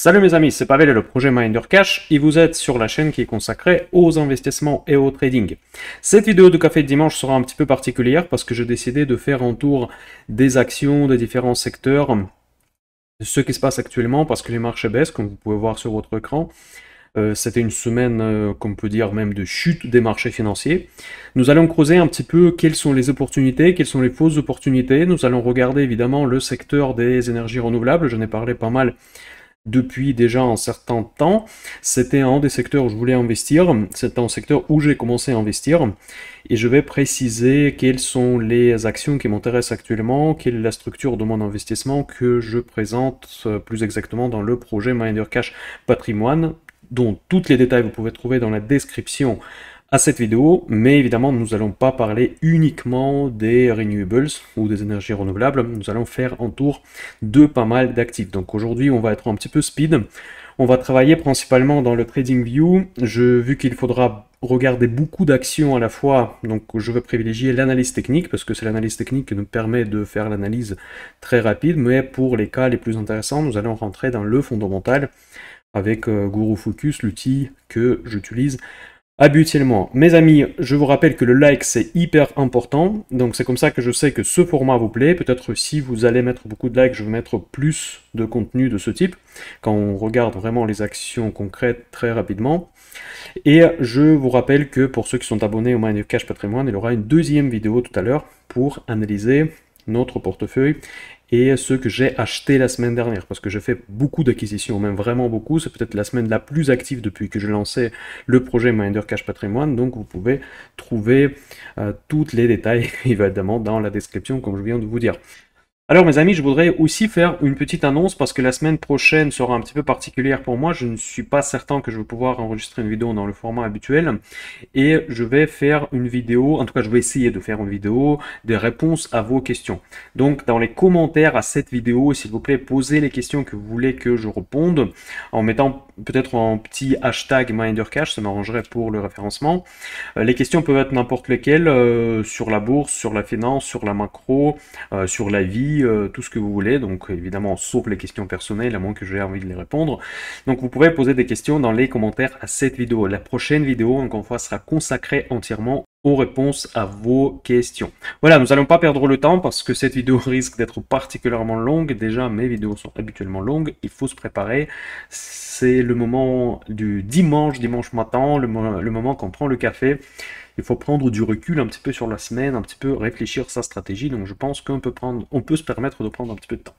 Salut mes amis, c'est Pavel et le projet Minder Cash et vous êtes sur la chaîne qui est consacrée aux investissements et au trading. Cette vidéo de café de dimanche sera un petit peu particulière parce que j'ai décidé de faire un tour des actions des différents secteurs, ce qui se passe actuellement parce que les marchés baissent comme vous pouvez voir sur votre écran. C'était une semaine, qu'on peut dire même de chute des marchés financiers. Nous allons creuser un petit peu quelles sont les opportunités, quelles sont les fausses opportunités. Nous allons regarder évidemment le secteur des énergies renouvelables, j'en ai parlé pas mal depuis déjà un certain temps. C'était un des secteurs où je voulais investir, c'est un secteur où j'ai commencé à investir, et je vais préciser quelles sont les actions qui m'intéressent actuellement, quelle est la structure de mon investissement que je présente plus exactement dans le projet Minder Cash Patrimoine, dont tous les détails vous pouvez trouver dans la description à cette vidéo, mais évidemment nous n'allons pas parler uniquement des renewables ou des énergies renouvelables, nous allons faire un tour de pas mal d'actifs. Donc aujourd'hui on va être un petit peu speed, on va travailler principalement dans le TradingView, vu qu'il faudra regarder beaucoup d'actions à la fois, donc je vais privilégier l'analyse technique, parce que c'est l'analyse technique qui nous permet de faire l'analyse très rapide, mais pour les cas les plus intéressants, nous allons rentrer dans le fondamental avec Guru Focus, l'outil que j'utilise habituellement. Mes amis, je vous rappelle que le like c'est hyper important, donc c'est comme ça que je sais que ce format vous plaît. Peut-être si vous allez mettre beaucoup de likes, je vais mettre plus de contenu de ce type, quand on regarde vraiment les actions concrètes très rapidement. Et je vous rappelle que pour ceux qui sont abonnés au Minder Cash Patrimoine, il y aura une deuxième vidéo tout à l'heure pour analyser notre portefeuille et ce que j'ai acheté la semaine dernière, parce que j'ai fait beaucoup d'acquisitions, même vraiment beaucoup. C'est peut-être la semaine la plus active depuis que j'ai lancé le projet Minder Cash Patrimoine, donc vous pouvez trouver tous les détails évidemment dans la description comme je viens de vous dire. Alors mes amis, je voudrais aussi faire une petite annonce parce que la semaine prochaine sera un petit peu particulière pour moi. Je ne suis pas certain que je vais pouvoir enregistrer une vidéo dans le format habituel et je vais faire une vidéo, en tout cas je vais essayer de faire une vidéo des réponses à vos questions. Donc dans les commentaires à cette vidéo, s'il vous plaît, posez les questions que vous voulez que je réponde en mettant peut-être un petit hashtag MinderCash, ça m'arrangerait pour le référencement. Les questions peuvent être n'importe lesquelles, sur la bourse, sur la finance, sur la macro, sur la vie, tout ce que vous voulez, donc évidemment sauf les questions personnelles à moins que j'ai envie de les répondre. Donc vous pouvez poser des questions dans les commentaires à cette vidéo. La prochaine vidéo, encore une fois, sera consacrée entièrement aux réponses à vos questions. Voilà, nous n'allons pas perdre le temps parce que cette vidéo risque d'être particulièrement longue. Déjà, mes vidéos sont habituellement longues, il faut se préparer. C'est le moment du dimanche matin, le moment qu'on prend le café. Il faut prendre du recul un petit peu sur la semaine, un petit peu réfléchir sa stratégie. Donc je pense qu'on peut se permettre de prendre un petit peu de temps.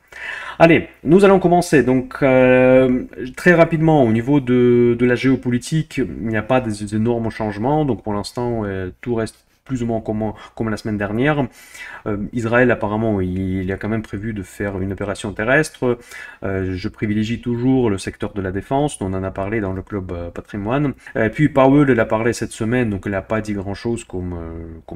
Allez, nous allons commencer. Donc très rapidement, au niveau de la géopolitique, il n'y a pas des énormes changements. Donc pour l'instant, tout reste plus ou moins comme la semaine dernière. Israël, apparemment, il a quand même prévu de faire une opération terrestre. Je privilégie toujours le secteur de la défense, on en a parlé dans le club patrimoine. Puis Powell, il a parlé cette semaine, donc il n'a pas dit grand-chose comme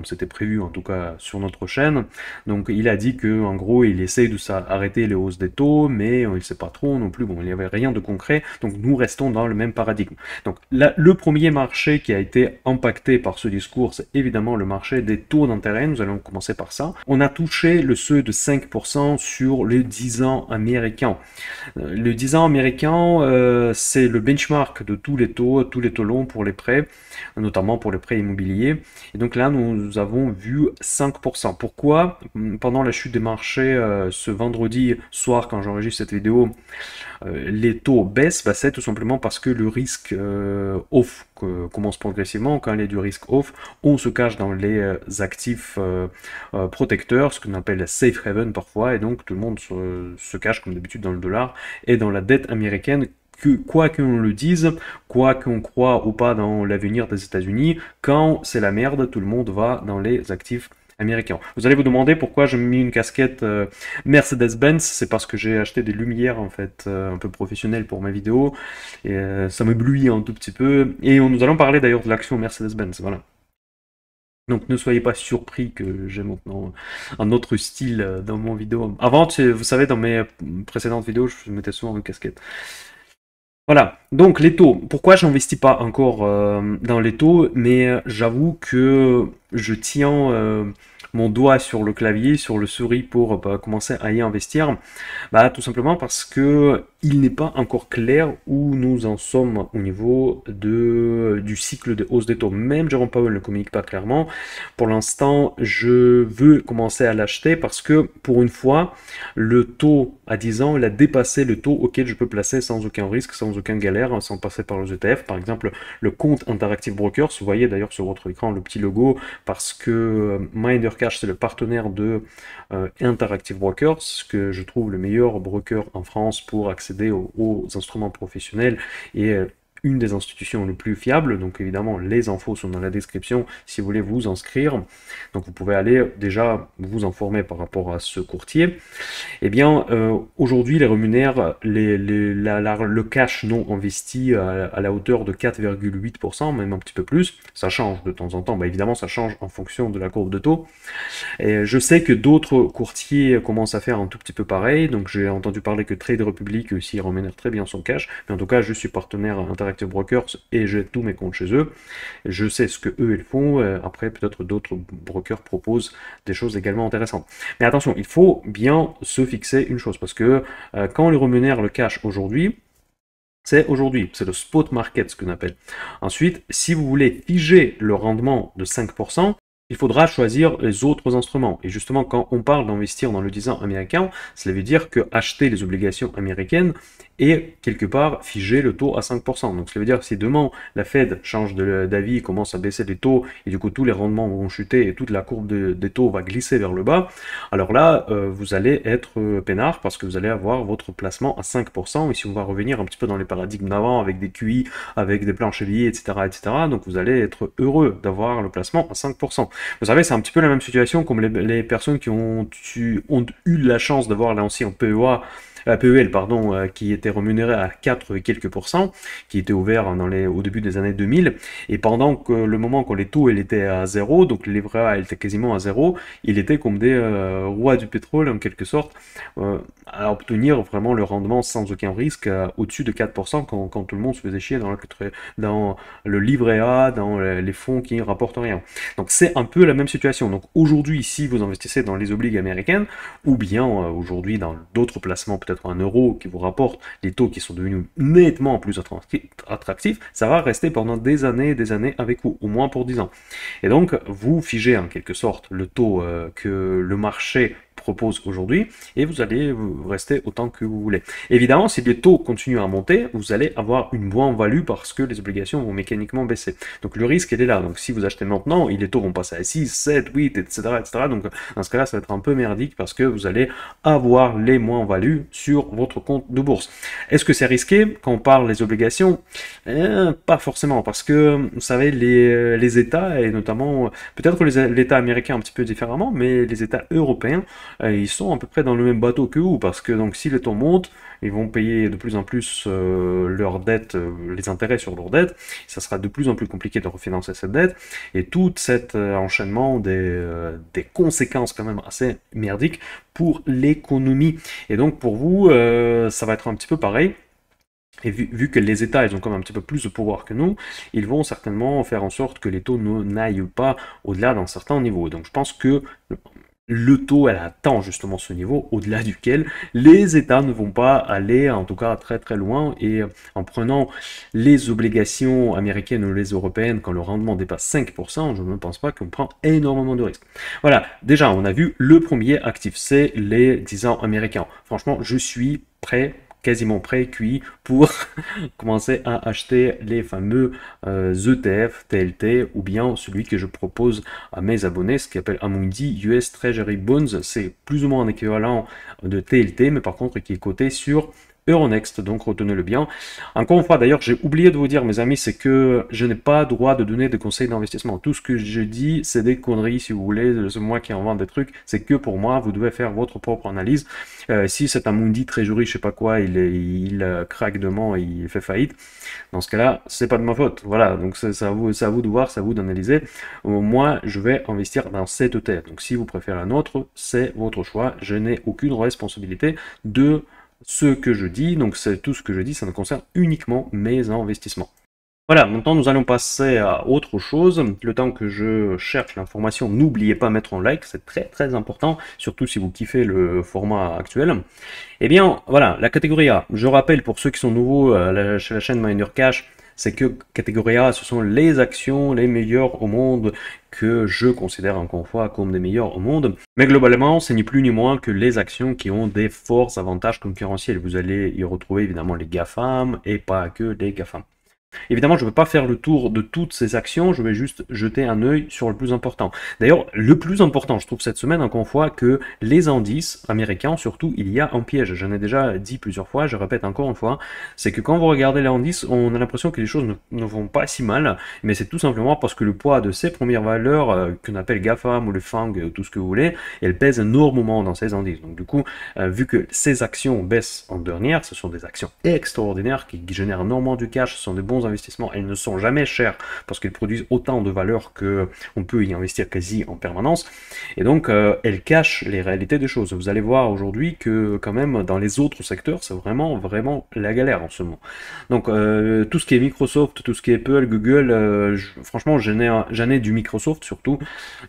c'était prévu, en tout cas sur notre chaîne. Donc il a dit que en gros, il essaye de arrêter les hausses des taux, mais il ne sait pas trop non plus. Bon, il n'y avait rien de concret, donc nous restons dans le même paradigme. Donc là, le premier marché qui a été impacté par ce discours, c'est évidemment le marché des taux d'intérêt. Nous allons commencer par ça. On a touché le seuil de 5% sur le 10 ans américain. Le 10 ans américain, c'est le benchmark de tous les taux longs pour les prêts, notamment pour les prêts immobiliers. Et donc là, nous avons vu 5%. Pourquoi? Pendant la chute des marchés, ce vendredi soir, quand j'enregistre cette vidéo, les taux baissent, c'est tout simplement parce que le risque off commence progressivement. Quand il y a du risque off, on se cache dans les actifs protecteurs, ce qu'on appelle safe haven parfois, et donc tout le monde se cache comme d'habitude dans le dollar et dans la dette américaine. Quoi qu'on le dise, quoi qu'on croit ou pas dans l'avenir des États-Unis, quand c'est la merde, tout le monde va dans les actifs américain. Vous allez vous demander pourquoi j'ai mis une casquette Mercedes-Benz, c'est parce que j'ai acheté des lumières en fait un peu professionnelles pour mes vidéos et ça m'éblouit un tout petit peu et nous allons parler d'ailleurs de l'action Mercedes-Benz, voilà. Donc ne soyez pas surpris que j'ai maintenant un autre style dans mon vidéo. Avant, vous savez, dans mes précédentes vidéos, je mettais souvent une casquette. Voilà, donc les taux. Pourquoi j'investis pas encore dans les taux, mais j'avoue que je tiens mon doigt sur le clavier, sur le souris pour commencer à y investir? Bah, tout simplement parce que il n'est pas encore clair où nous en sommes au niveau du cycle de hausse des taux. Même Jérôme Powell ne communique pas clairement. Pour l'instant, je veux commencer à l'acheter parce que pour une fois, le taux à 10 ans, il a dépassé le taux auquel je peux placer sans aucun risque, sans aucun galère, sans passer par les ETF. Par exemple, le compte Interactive Brokers, vous voyez d'ailleurs sur votre écran le petit logo, parce que MinderCash, c'est le partenaire de Interactive Brokers, que je trouve le meilleur broker en France pour accéder aux instruments professionnels et une des institutions les plus fiables. Donc évidemment, les infos sont dans la description si vous voulez vous inscrire. Donc vous pouvez aller déjà vous informer par rapport à ce courtier. Eh bien, aujourd'hui, les rémunère le cash non investi à la hauteur de 4,8%, même un petit peu plus. Ça change de temps en temps. Bah, évidemment, ça change en fonction de la courbe de taux. Et je sais que d'autres courtiers commencent à faire un tout petit peu pareil. Donc, j'ai entendu parler que Trade Republic aussi rémunère très bien son cash. Mais en tout cas, je suis partenaire Interactive Brokers et j'ai tous mes comptes chez eux. Je sais ce que eux ils font. Après, peut-être d'autres brokers proposent des choses également intéressantes. Mais attention, il faut bien se fixer une chose, parce que quand on les rémunère le cash aujourd'hui, c'est le spot market, ce qu'on appelle. Ensuite, si vous voulez figer le rendement de 5%, il faudra choisir les autres instruments. Et justement, quand on parle d'investir dans le 10 ans américain, cela veut dire que acheter les obligations américaines et quelque part figer le taux à 5%. Donc cela veut dire que si demain la Fed change d'avis, commence à baisser les taux et du coup tous les rendements vont chuter et toute la courbe des taux va glisser vers le bas, alors là vous allez être peinard parce que vous allez avoir votre placement à 5%. Et si on va revenir un petit peu dans les paradigmes d'avant avec des QI, avec des planches billets, etc., donc vous allez être heureux d'avoir le placement à 5%. Vous savez, c'est un petit peu la même situation comme les personnes qui ont eu la chance d'avoir l'ancien PEA, PEL, pardon, qui était rémunéré à 4 et quelques pourcents, qui était ouvert au début des années 2000, et pendant que le moment quand les taux étaient à zéro, donc les livrets A étaient quasiment à zéro, il était comme des rois du pétrole en quelque sorte, à obtenir vraiment le rendement sans aucun risque au-dessus de 4% quand tout le monde se faisait chier dans le livret A, dans les fonds qui ne rapportent rien. Donc c'est un peu la même situation. Donc aujourd'hui, si vous investissez dans les obliges américaines, ou bien aujourd'hui dans d'autres placements peut-être en euros qui vous rapportent des taux qui sont devenus nettement plus attractifs, ça va rester pendant des années avec vous, au moins pour 10 ans. Et donc vous figez en quelque sorte le taux que le marché propose aujourd'hui et vous allez rester autant que vous voulez. Évidemment, si les taux continuent à monter, vous allez avoir une moins-value parce que les obligations vont mécaniquement baisser. Donc le risque, il est là. Donc si vous achetez maintenant, les taux vont passer à 6, 7, 8, etc. Donc dans ce cas-là, ça va être un peu merdique parce que vous allez avoir les moins-values sur votre compte de bourse. Est-ce que c'est risqué quand on parle des obligations? Pas forcément, parce que vous savez, les États, et notamment, peut-être l'État américain un petit peu différemment, mais les États européens, ils sont à peu près dans le même bateau que vous, parce que donc si les taux montent, ils vont payer de plus en plus leurs dettes, les intérêts sur leurs dettes, ça sera de plus en plus compliqué de refinancer cette dette, et tout cet enchaînement des conséquences quand même assez merdiques pour l'économie. Et donc pour vous, ça va être un petit peu pareil. Et vu que les États, ils ont quand même un petit peu plus de pouvoir que nous, ils vont certainement faire en sorte que les taux n'aillent pas au-delà d'un certain niveau. Donc je pense que le taux, elle atteint justement ce niveau au-delà duquel les États ne vont pas aller, en tout cas très très loin, et en prenant les obligations américaines ou les européennes quand le rendement dépasse 5%, je ne pense pas qu'on prend énormément de risques. Voilà, déjà on a vu le premier actif, c'est les 10 ans américains. Franchement, je suis quasiment prêt, cuit, pour commencer à acheter les fameux ETF, TLT, ou bien celui que je propose à mes abonnés, ce qui s'appelle Amundi US Treasury Bonds. C'est plus ou moins un équivalent de TLT, mais par contre qui est coté sur Euronext, donc retenez-le bien. Encore une fois, d'ailleurs, j'ai oublié de vous dire, mes amis, c'est que je n'ai pas droit de donner des conseils d'investissement. Tout ce que je dis, c'est des conneries, si vous voulez, c'est moi qui invente des trucs, c'est que pour moi, vous devez faire votre propre analyse. Si c'est un Mundi Treasury, je sais pas quoi, il craque demain, il fait faillite, dans ce cas-là, c'est pas de ma faute. Voilà, donc c'est à vous de voir, c'est à vous d'analyser. Moi, je vais investir dans cette ETF. Donc si vous préférez un autre, c'est votre choix. Je n'ai aucune responsabilité de ce que je dis, donc c'est tout ce que je dis, ça ne concerne uniquement mes investissements. Voilà, maintenant nous allons passer à autre chose. Le temps que je cherche l'information, n'oubliez pas de mettre en like, c'est très très important, surtout si vous kiffez le format actuel. Eh bien, voilà, la catégorie A. Je rappelle pour ceux qui sont nouveaux chez la chaîne Miner Cash, c'est que catégorie A, ce sont les actions les meilleures au monde que je considère encore une fois comme des meilleures au monde. Mais globalement, c'est ni plus ni moins que les actions qui ont des forts avantages concurrentiels. Vous allez y retrouver évidemment les GAFAM et pas que les GAFAM. Évidemment, je ne vais pas faire le tour de toutes ces actions, je vais juste jeter un œil sur le plus important. D'ailleurs, le plus important, je trouve cette semaine, encore une fois, que les indices américains, surtout, il y a un piège. J'en ai déjà dit plusieurs fois, je répète encore une fois, c'est que quand vous regardez les indices, on a l'impression que les choses ne vont pas si mal, mais c'est tout simplement parce que le poids de ces premières valeurs, qu'on appelle GAFAM ou le FANG, tout ce que vous voulez, elles pèsent énormément dans ces indices. Donc du coup, vu que ces actions baissent en dernière, ce sont des actions extraordinaires qui génèrent énormément du cash, ce sont des bons investissements, elles ne sont jamais chères parce qu'elles produisent autant de valeur qu'on peut y investir quasi en permanence. Et donc, elles cachent les réalités des choses. Vous allez voir aujourd'hui que quand même dans les autres secteurs, c'est vraiment, vraiment la galère en ce moment. Donc, tout ce qui est Microsoft, tout ce qui est Apple, Google, franchement, j'en ai du Microsoft surtout,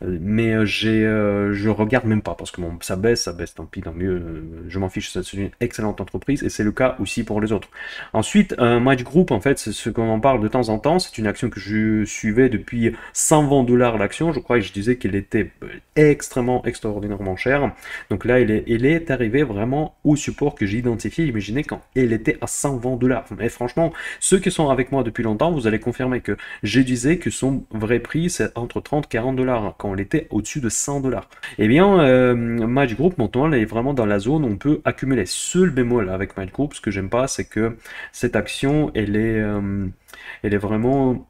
mais je regarde même pas parce que bon, ça baisse, tant pis, tant mieux, je m'en fiche, c'est une excellente entreprise et c'est le cas aussi pour les autres. Ensuite, Match Group, en fait, c'est ce qu'on en parle de temps en temps, c'est une action que je suivais depuis 120 dollars l'action, je crois que je disais qu'elle était extrêmement, extraordinairement chère. Donc là, elle est arrivée vraiment au support que j'ai identifié, imaginez quand elle était à 120 dollars. Mais franchement, ceux qui sont avec moi depuis longtemps, vous allez confirmer que je disais que son vrai prix, c'est entre 30 et 40 dollars, quand elle était au-dessus de 100 dollars. Eh bien, Match Group, maintenant, elle est vraiment dans la zone où on peut accumuler. Seul bémol avec Match Group, ce que j'aime pas, c'est que cette action, elle est vraiment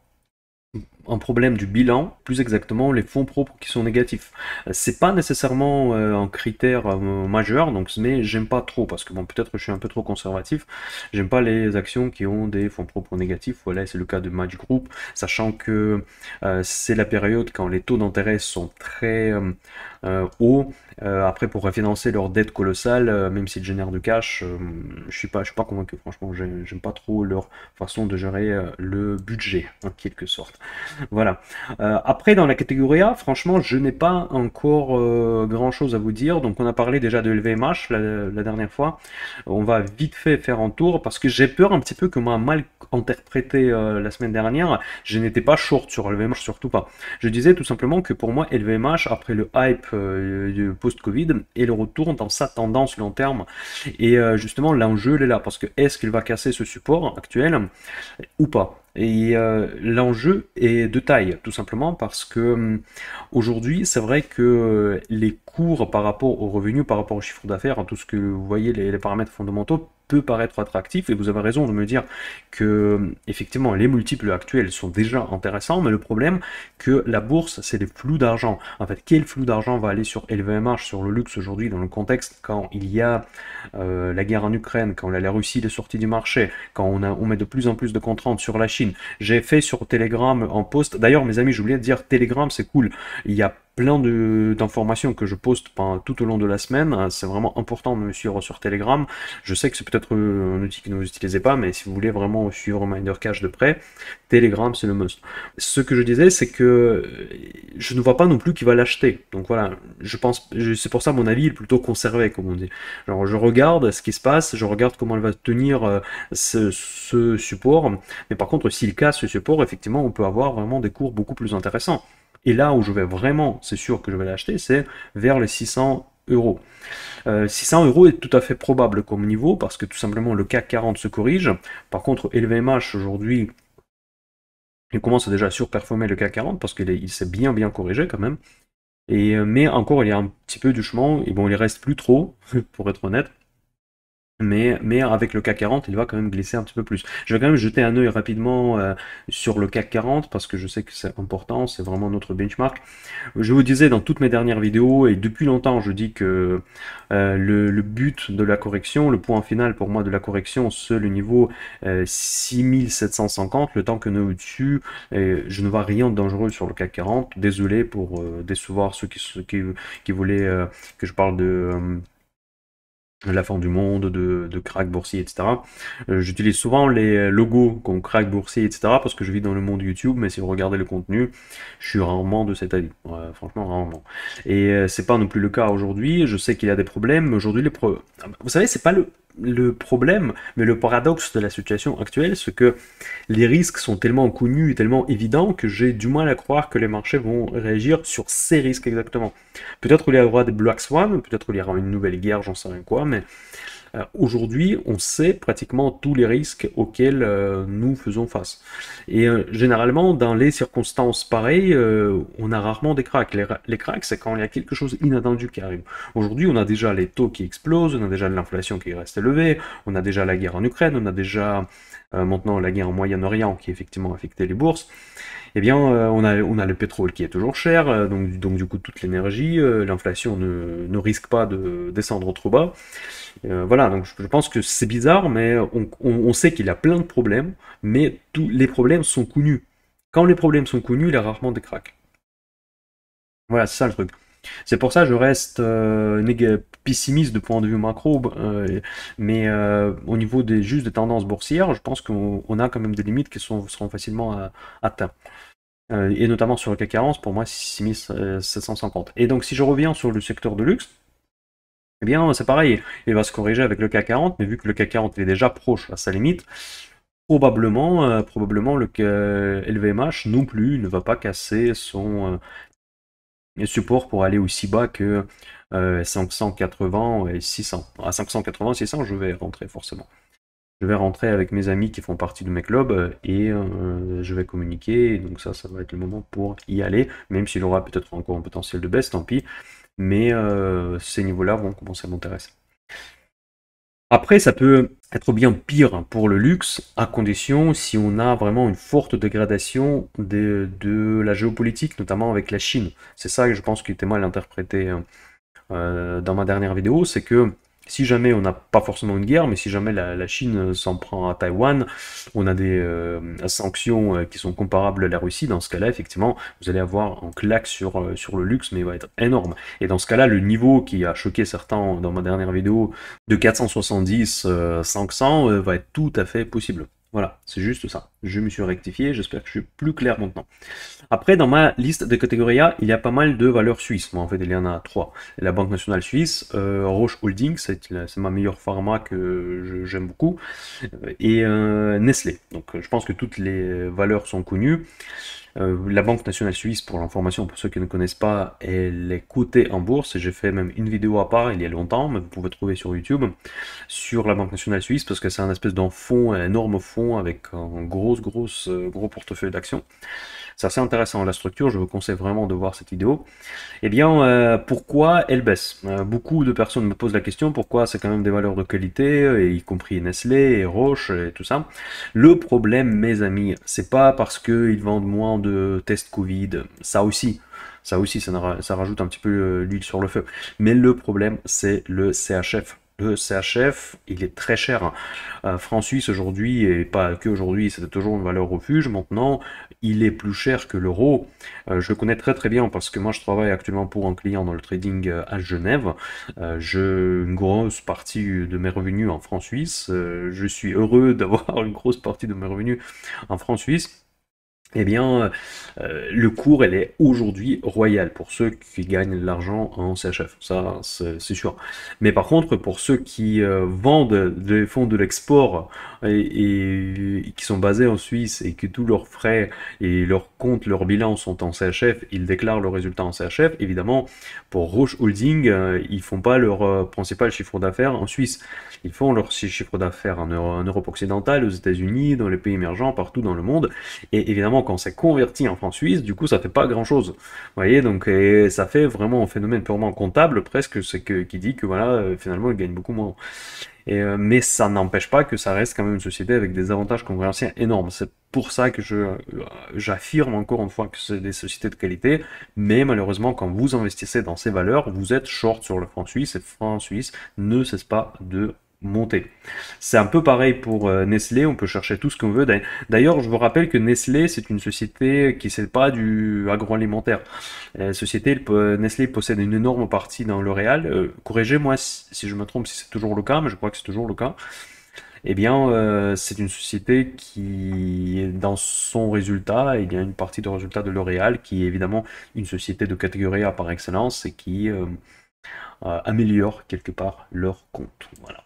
un problème du bilan, plus exactement les fonds propres qui sont négatifs. C'est pas nécessairement un critère majeur, donc, mais j'aime pas trop, parce que bon, peut-être que je suis un peu trop conservatif, j'aime pas les actions qui ont des fonds propres négatifs, voilà, c'est le cas de Match Group, sachant que c'est la période quand les taux d'intérêt sont très hauts, après pour refinancer leur dette colossale, même s'ils génèrent du cash, je suis pas convaincu, franchement, j'aime pas trop leur façon de gérer le budget, en quelque sorte. Voilà. Après, dans la catégorie A, franchement, je n'ai pas encore grand-chose à vous dire. Donc, on a parlé déjà de LVMH la dernière fois. On va vite fait faire un tour parce que j'ai peur un petit peu que m'a mal interprété la semaine dernière. Je n'étais pas short sur LVMH, surtout pas. Je disais tout simplement que pour moi, LVMH, après le hype du post-Covid, est le retour dans sa tendance long terme. Et justement, l'enjeu, il est là. Parce que est-ce qu'il va casser ce support actuel ou pas? Et l'enjeu est de taille, tout simplement parce que aujourd'hui, c'est vrai que les cours par rapport aux revenus, par rapport au chiffre d'affaires, tout ce que vous voyez, les paramètres fondamentaux, peut paraître attractif, et vous avez raison de me dire que effectivement les multiples actuels sont déjà intéressants, mais le problème que la bourse, c'est les flux d'argent. En fait, quel flux d'argent va aller sur LVMH, sur le luxe aujourd'hui, dans le contexte quand il y a la guerre en Ukraine, quand la Russie est sortie du marché, quand on met de plus en plus de contraintes sur la Chine. J'ai fait sur Telegram en post, d'ailleurs mes amis, j'oubliais de dire, Telegram c'est cool, il y a plein d'informations que je poste tout au long de la semaine. C'est vraiment important de me suivre sur Telegram. Je sais que c'est peut-être un outil que vous n'utilisez pas, mais si vous voulez vraiment suivre Miner Cash de près, Telegram c'est le must. Ce que je disais, c'est que je ne vois pas non plus qui va l'acheter. Donc voilà, je pense, c'est pour ça mon avis est plutôt conservé, comme on dit. Alors je regarde ce qui se passe, je regarde comment elle va tenir ce support, mais par contre s'il casse ce support, effectivement on peut avoir vraiment des cours beaucoup plus intéressants. Et là où je vais vraiment, c'est sûr que je vais l'acheter, c'est vers les 600 euros. 600 euros est tout à fait probable comme niveau parce que tout simplement le CAC 40 se corrige. Par contre, LVMH aujourd'hui, il commence déjà à surperformer le CAC 40 parce qu'il s'est bien corrigé quand même. Et, mais encore, il y a un petit peu du chemin. Et bon, il reste plus trop, pour être honnête. Mais avec le CAC 40, il va quand même glisser un petit peu plus. Je vais quand même jeter un œil rapidement sur le CAC 40 parce que je sais que c'est important, c'est vraiment notre benchmark. Je vous disais dans toutes mes dernières vidéos et depuis longtemps, je dis que le but de la correction, le point final pour moi de la correction, c'est le niveau 6750, le temps que nous au-dessus, je ne vois rien de dangereux sur le CAC 40. Désolé pour décevoir ceux qui voulaient que je parle la fin du monde, de crack boursier, etc. J'utilise souvent les logos comme crack boursier, etc. parce que je vis dans le monde YouTube, mais si vous regardez le contenu, je suis rarement de cet avis. Franchement, rarement. Et c'est pas non plus le cas aujourd'hui. Je sais qu'il y a des problèmes, mais aujourd'hui, vous savez, c'est pas le problème, mais le paradoxe de la situation actuelle, c'est que les risques sont tellement connus et tellement évidents que j'ai du mal à croire que les marchés vont réagir sur ces risques exactement. Peut-être qu'il y aura des Black Swan, peut-être qu'il y aura une nouvelle guerre, j'en sais rien quoi, mais aujourd'hui, on sait pratiquement tous les risques auxquels nous faisons face. Et généralement, dans les circonstances pareilles, on a rarement des cracks. Les cracks, c'est quand il y a quelque chose d'inattendu qui arrive. Aujourd'hui, on a déjà les taux qui explosent, on a déjà l'inflation qui reste élevée, on a déjà la guerre en Ukraine, on a déjà maintenant la guerre en Moyen-Orient qui effectivement a affecté les bourses. Eh bien, on a le pétrole qui est toujours cher, donc du coup toute l'énergie, l'inflation ne risque pas de descendre trop bas. Voilà, donc je pense que c'est bizarre, mais on sait qu'il y a plein de problèmes, mais tous les problèmes sont connus. Quand les problèmes sont connus, il y a rarement des cracks. Voilà, c'est ça le truc. C'est pour ça que je reste pessimiste de point de vue macro, mais au niveau juste des tendances boursières, je pense qu'on a quand même des limites qui seront facilement atteintes. Et notamment sur le CAC 40, pour moi, c'est 6750. Et donc, si je reviens sur le secteur de luxe, eh bien, c'est pareil, il va se corriger avec le CAC 40, mais vu que le CAC 40 est déjà proche à sa limite, probablement le LVMH non plus ne va pas casser son support pour aller aussi bas que 580 et 600. À 580, 600, je vais rentrer forcément. Je vais rentrer avec mes amis qui font partie de mes clubs et je vais communiquer. Et donc ça va être le moment pour y aller, même s'il aura peut-être encore un potentiel de baisse, tant pis. Mais ces niveaux-là vont commencer à m'intéresser. Après, ça peut être bien pire pour le luxe, à condition si on a vraiment une forte dégradation de la géopolitique, notamment avec la Chine. C'est ça que je pense qui était mal interprété dans ma dernière vidéo, c'est que si jamais on n'a pas forcément une guerre, mais si jamais la Chine s'en prend à Taïwan, on a des sanctions qui sont comparables à la Russie, dans ce cas-là, effectivement, vous allez avoir un claque sur le luxe, mais il va être énorme. Et dans ce cas-là, le niveau qui a choqué certains dans ma dernière vidéo de 470, 500 va être tout à fait possible. Voilà, c'est juste ça. Je me suis rectifié, j'espère que je suis plus clair maintenant. Après, dans ma liste de catégories A, il y a pas mal de valeurs suisses. Moi, en fait, il y en a trois. La Banque nationale suisse, Roche Holding, c'est ma meilleure pharma que j'aime beaucoup, et Nestlé. Donc, je pense que toutes les valeurs sont connues. La Banque nationale suisse, pour l'information, pour ceux qui ne connaissent pas, elle est cotée en bourse. Et j'ai fait même une vidéo à part il y a longtemps, mais vous pouvez trouver sur YouTube, sur la Banque nationale suisse, parce que c'est un espèce d'un fonds, un énorme fonds avec un gros portefeuille d'actions. C'est assez intéressant la structure, je vous conseille vraiment de voir cette vidéo. Eh bien, pourquoi elle baisse? Beaucoup de personnes me posent la question, pourquoi c'est quand même des valeurs de qualité, y compris Nestlé et Roche et tout ça. Le problème, mes amis, c'est pas parce qu'ils vendent moins de tests Covid, ça aussi, ça rajoute un petit peu l'huile sur le feu. Mais le problème, c'est le CHF. Le CHF, il est très cher. Franc suisse aujourd'hui, et pas que aujourd'hui, c'était toujours une valeur refuge. Maintenant, il est plus cher que l'euro. Je le connais très très bien parce que moi je travaille actuellement pour un client dans le trading à Genève. J'ai une grosse partie de mes revenus en francs suisses. Je suis heureux d'avoir une grosse partie de mes revenus en francs suisses. Eh bien, le cours, elle est aujourd'hui royal pour ceux qui gagnent de l'argent en CHF, ça c'est sûr. Mais par contre, pour ceux qui vendent des fonds de l'export et qui sont basés en Suisse et que tous leurs frais et leurs comptes, leurs bilans sont en CHF, ils déclarent le résultat en CHF, évidemment, pour Roche Holding, ils font pas leur principal chiffre d'affaires en Suisse. Ils font leur chiffre d'affaires en Europe occidentale, aux États-Unis, dans les pays émergents, partout dans le monde. Et évidemment, quand c'est converti en francs suisses, du coup, ça fait pas grand-chose. Vous voyez, donc ça fait vraiment un phénomène purement comptable, presque, qui dit que voilà, finalement, ils gagnent beaucoup moins. Mais ça n'empêche pas que ça reste quand même une société avec des avantages concurrentiels énormes. C'est pour ça que j'affirme encore une fois que c'est des sociétés de qualité, mais malheureusement, quand vous investissez dans ces valeurs, vous êtes short sur le franc suisse, et le franc suisse ne cesse pas de monter. C'est un peu pareil pour Nestlé, on peut chercher tout ce qu'on veut. D'ailleurs, je vous rappelle que Nestlé, c'est une société qui c'est pas du agroalimentaire. La société, Nestlé possède une énorme partie dans L'Oréal. Corrigez-moi si je me trompe, si c'est toujours le cas, mais je crois que c'est toujours le cas. Eh bien, c'est une société qui, dans son résultat, il y a une partie de résultat de L'Oréal qui est évidemment une société de catégorie A par excellence et qui améliore quelque part leur compte. Voilà.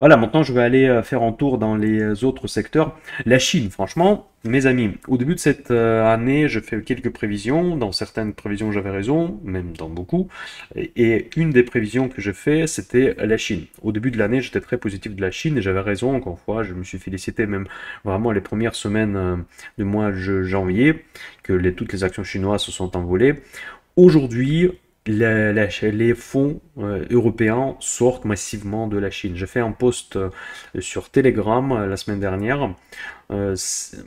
Voilà, maintenant je vais aller faire un tour dans les autres secteurs. La Chine, franchement, mes amis, au début de cette année, je fais quelques prévisions. Dans certaines prévisions, j'avais raison, même dans beaucoup. Et une des prévisions que je fais, c'était la Chine. Au début de l'année, j'étais très positif de la Chine et j'avais raison, encore une fois. Je me suis félicité même vraiment les premières semaines du mois de janvier, que toutes les actions chinoises se sont envolées. Aujourd'hui, les fonds européens sortent massivement de la Chine. J'ai fait un post sur Telegram la semaine dernière,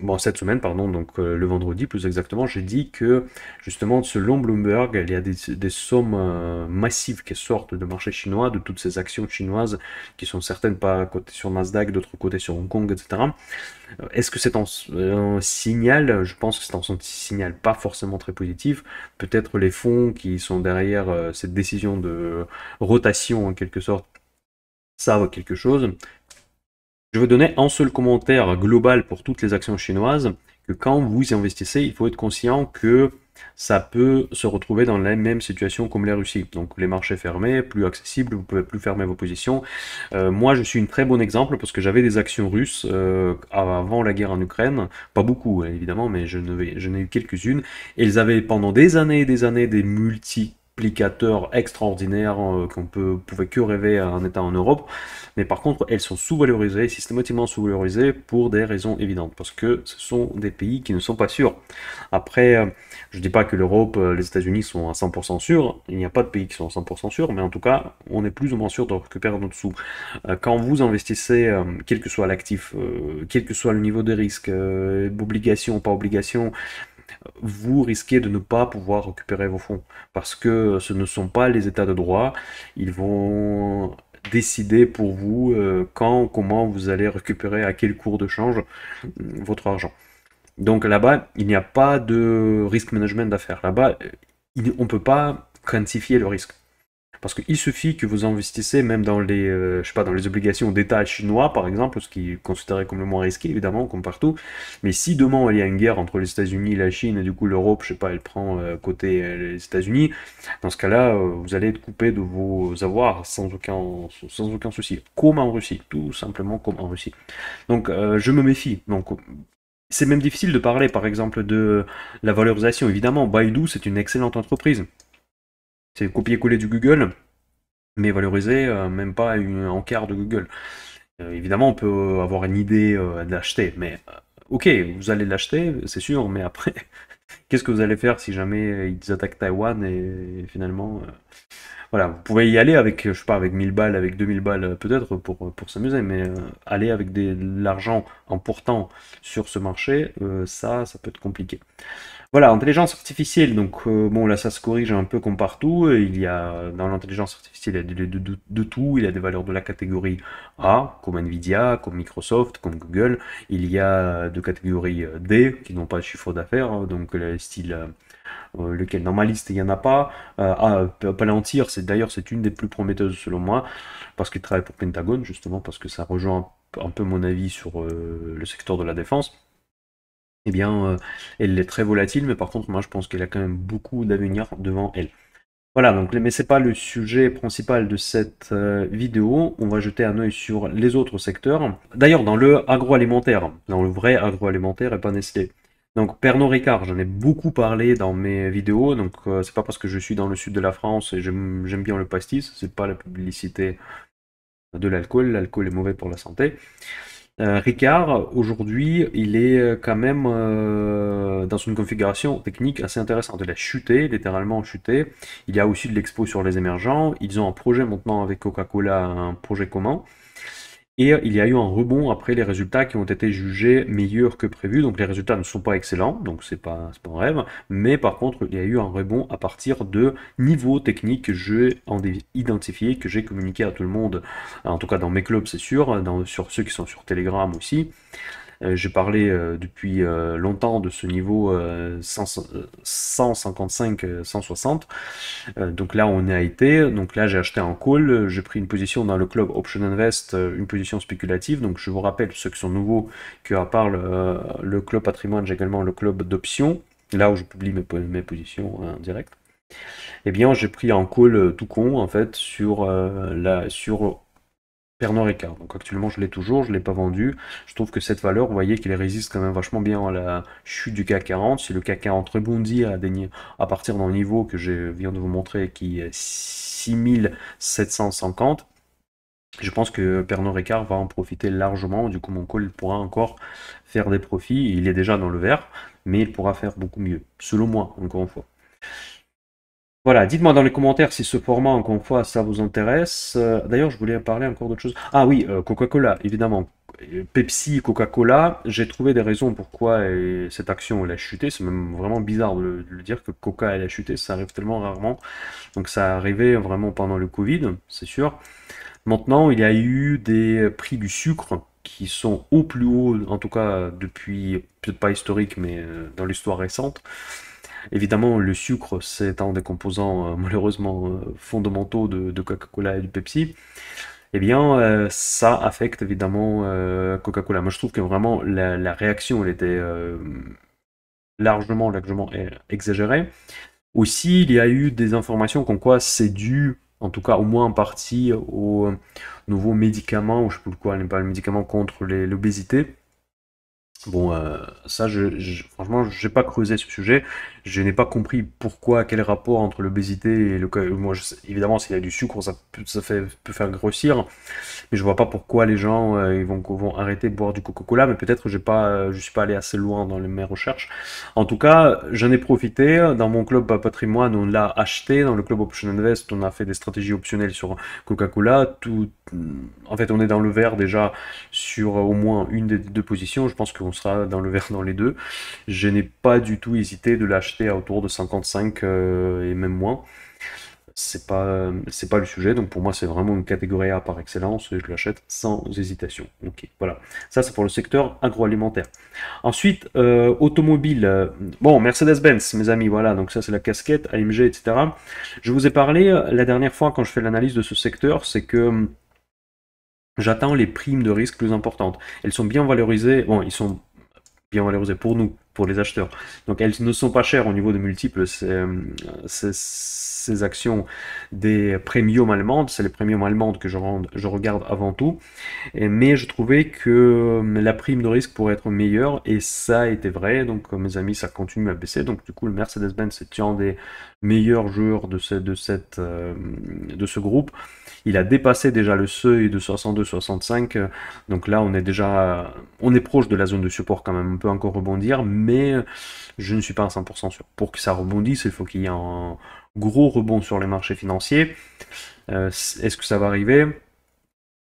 bon cette semaine pardon, donc le vendredi plus exactement, j'ai dit que justement selon Bloomberg, il y a des sommes massives qui sortent du marché chinois, de toutes ces actions chinoises qui sont certaines pas cotées sur Nasdaq, d'autres côtés sur Hong Kong, etc. Est-ce que c'est un signal? Je pense que c'est un signal pas forcément très positif. Peut-être les fonds qui sont derrière cette décision de rotation en quelque sorte savent quelque chose. Je vais donner un seul commentaire global pour toutes les actions chinoises, que quand vous investissez, il faut être conscient que ça peut se retrouver dans la même situation comme la Russie. Donc les marchés fermés, plus accessibles, vous pouvez plus fermer vos positions. Moi, je suis un très bon exemple parce que j'avais des actions russes avant la guerre en Ukraine, pas beaucoup évidemment, mais je n'ai eu quelques-unes. Et ils avaient pendant des années et des années des multiplicateurs extraordinaires qu'on pouvait que rêver en étant en Europe. Mais par contre, elles sont sous-valorisées, systématiquement sous-valorisées pour des raisons évidentes, parce que ce sont des pays qui ne sont pas sûrs. Après, je dis pas que l'Europe, les États-Unis sont à 100% sûrs, il n'y a pas de pays qui sont à 100% sûrs, mais en tout cas, on est plus ou moins sûr de récupérer notre sous. Quand vous investissez, quel que soit l'actif, quel que soit le niveau de risque, obligation, pas obligation, vous risquez de ne pas pouvoir récupérer vos fonds, parce que ce ne sont pas les états de droit, ils vont décider pour vous quand, comment vous allez récupérer, à quel cours de change votre argent. Donc là-bas, il n'y a pas de risk management d'affaires. Là-bas, on ne peut pas quantifier le risque. Parce qu'il suffit que vous investissez même dans les, je sais pas, dans les obligations d'État chinois, par exemple, ce qui est considéré comme le moins risqué, évidemment, comme partout. Mais si demain il y a une guerre entre les États-Unis et la Chine, et du coup l'Europe, je sais pas, elle prend côté les États-Unis, dans ce cas-là, vous allez être coupé de vos avoirs sans aucun souci. Comme en Russie, tout simplement comme en Russie. Donc je me méfie. Donc c'est même difficile de parler, par exemple, de la valorisation. Évidemment, Baidu, c'est une excellente entreprise. C'est copier-coller du Google, mais valorisé même pas un quart de Google. Évidemment, on peut avoir une idée d'acheter, mais ok, vous allez l'acheter, c'est sûr, mais après, qu'est-ce que vous allez faire si jamais ils attaquent Taïwan et finalement, voilà, vous pouvez y aller avec, je sais pas, avec 1000 balles, avec 2000 balles peut-être pour s'amuser, mais aller avec de l'argent important sur ce marché, ça peut être compliqué. Voilà, intelligence artificielle, donc bon là ça se corrige un peu comme partout, il y a dans l'intelligence artificielle il y a de tout, il y a des valeurs de la catégorie A, comme Nvidia, comme Microsoft, comme Google, il y a de catégorie D, qui n'ont pas de chiffre d'affaires, hein, donc style lequel dans ma liste il n'y en a pas, Palantir, c'est une des plus prometteuses selon moi, parce qu'il travaille pour Pentagone, justement, parce que ça rejoint un peu mon avis sur le secteur de la défense. Eh bien, elle est très volatile, mais par contre, moi, je pense qu'elle a quand même beaucoup d'avenir devant elle. Voilà, donc, mais c'est pas le sujet principal de cette vidéo. On va jeter un œil sur les autres secteurs. D'ailleurs, dans le agroalimentaire, dans le vrai agroalimentaire et pas Nestlé. Donc, Pernod Ricard, j'en ai beaucoup parlé dans mes vidéos. Donc, c'est pas parce que je suis dans le sud de la France et j'aime bien le pastis, c'est pas la publicité de l'alcool. L'alcool est mauvais pour la santé. Ricard, aujourd'hui, il est quand même dans une configuration technique assez intéressante. Il a chuté, littéralement chuté. Il y a aussi de l'expo sur les émergents. Ils ont un projet maintenant avec Coca-Cola, un projet commun. Et il y a eu un rebond après les résultats qui ont été jugés meilleurs que prévu. Donc les résultats ne sont pas excellents, donc c'est pas un rêve. Mais par contre, il y a eu un rebond à partir de niveaux techniques que j'ai identifiés, que j'ai communiqué à tout le monde. En tout cas dans mes clubs, c'est sûr, sur ceux qui sont sur Telegram aussi. J'ai parlé depuis longtemps de ce niveau 155-160. Donc là, on a été. Donc là, j'ai acheté un call. J'ai pris une position dans le club Option Invest, une position spéculative. Donc je vous rappelle, ceux qui sont nouveaux, qu'à part le club patrimoine, j'ai également le club d'options. Là où je publie mes positions en direct. Eh bien, j'ai pris un call tout con, en fait, sur Pernod Ricard. Donc actuellement, je l'ai toujours, je ne l'ai pas vendu. Je trouve que cette valeur, vous voyez qu'il résiste quand même vachement bien à la chute du CAC 40. Si le CAC 40 rebondit à partir d'un niveau que je viens de vous montrer, qui est 6750, je pense que Pernod Ricard va en profiter largement. Du coup, mon call pourra encore faire des profits. Il est déjà dans le vert, mais il pourra faire beaucoup mieux, selon moi, encore une fois. Voilà, dites-moi dans les commentaires si ce format, encore une fois, ça vous intéresse. D'ailleurs, je voulais parler encore d'autre chose. Ah oui, Coca-Cola, évidemment. Pepsi, Coca-Cola, j'ai trouvé des raisons pourquoi cette action elle a chuté. C'est même vraiment bizarre de le dire que Coca elle a chuté, ça arrive tellement rarement. Donc ça arrivait vraiment pendant le Covid, c'est sûr. Maintenant, il y a eu des prix du sucre qui sont au plus haut, en tout cas depuis, peut-être pas historique, mais dans l'histoire récente. Évidemment, le sucre, c'est un des composants malheureusement fondamentaux de Coca-Cola et du Pepsi. Eh bien, ça affecte évidemment Coca-Cola. Moi, je trouve que vraiment la réaction, elle était largement exagérée. Aussi, il y a eu des informations comme quoi c'est dû, en tout cas au moins en partie, aux nouveaux médicaments, ou je sais plus quoi, pas le médicament contre l'obésité. Bon, ça, franchement, j'ai pas creusé ce sujet. Je n'ai pas compris pourquoi, quel rapport entre l'obésité et moi, évidemment, s'il y a du sucre, peut faire grossir, mais je vois pas pourquoi les gens ils vont arrêter de boire du Coca-Cola. Mais peut-être que je suis pas allé assez loin dans mes recherches. En tout cas, j'en ai profité. Dans mon club patrimoine, on l'a acheté. Dans le club Option Invest, on a fait des stratégies optionnelles sur Coca-Cola. En fait, on est dans le vert déjà sur au moins une des deux positions. Je pense qu'on sera dans le vert dans les deux. Je n'ai pas du tout hésité de l'acheter à autour de 55 et même moins. C'est pas le sujet, donc pour moi c'est vraiment une catégorie A par excellence et je l'achète sans hésitation. Ok, voilà. Ça c'est pour le secteur agroalimentaire. Ensuite, automobile. Bon, Mercedes-Benz, mes amis, voilà, donc ça c'est la casquette, AMG, etc. Je vous ai parlé la dernière fois quand je fais l'analyse de ce secteur, c'est que j'attends les primes de risque plus importantes. Elles sont bien valorisées, bon, ils sont bien valorisées pour nous, pour les acheteurs. Donc elles ne sont pas chères au niveau de multiples, ces actions des premium allemandes, c'est les premium allemandes que je regarde avant tout. Mais je trouvais que la prime de risque pourrait être meilleure et ça a été vrai. Donc mes amis, ça continue à baisser. Donc du coup, le Mercedes-Benz est un des meilleurs joueurs de ce groupe. Il a dépassé déjà le seuil de 62-65. Donc là, on est proche de la zone de support quand même. On peut encore rebondir, mais je ne suis pas à 100% sûr. Pour que ça rebondisse, il faut qu'il y ait un gros rebond sur les marchés financiers. Est-ce que ça va arriver?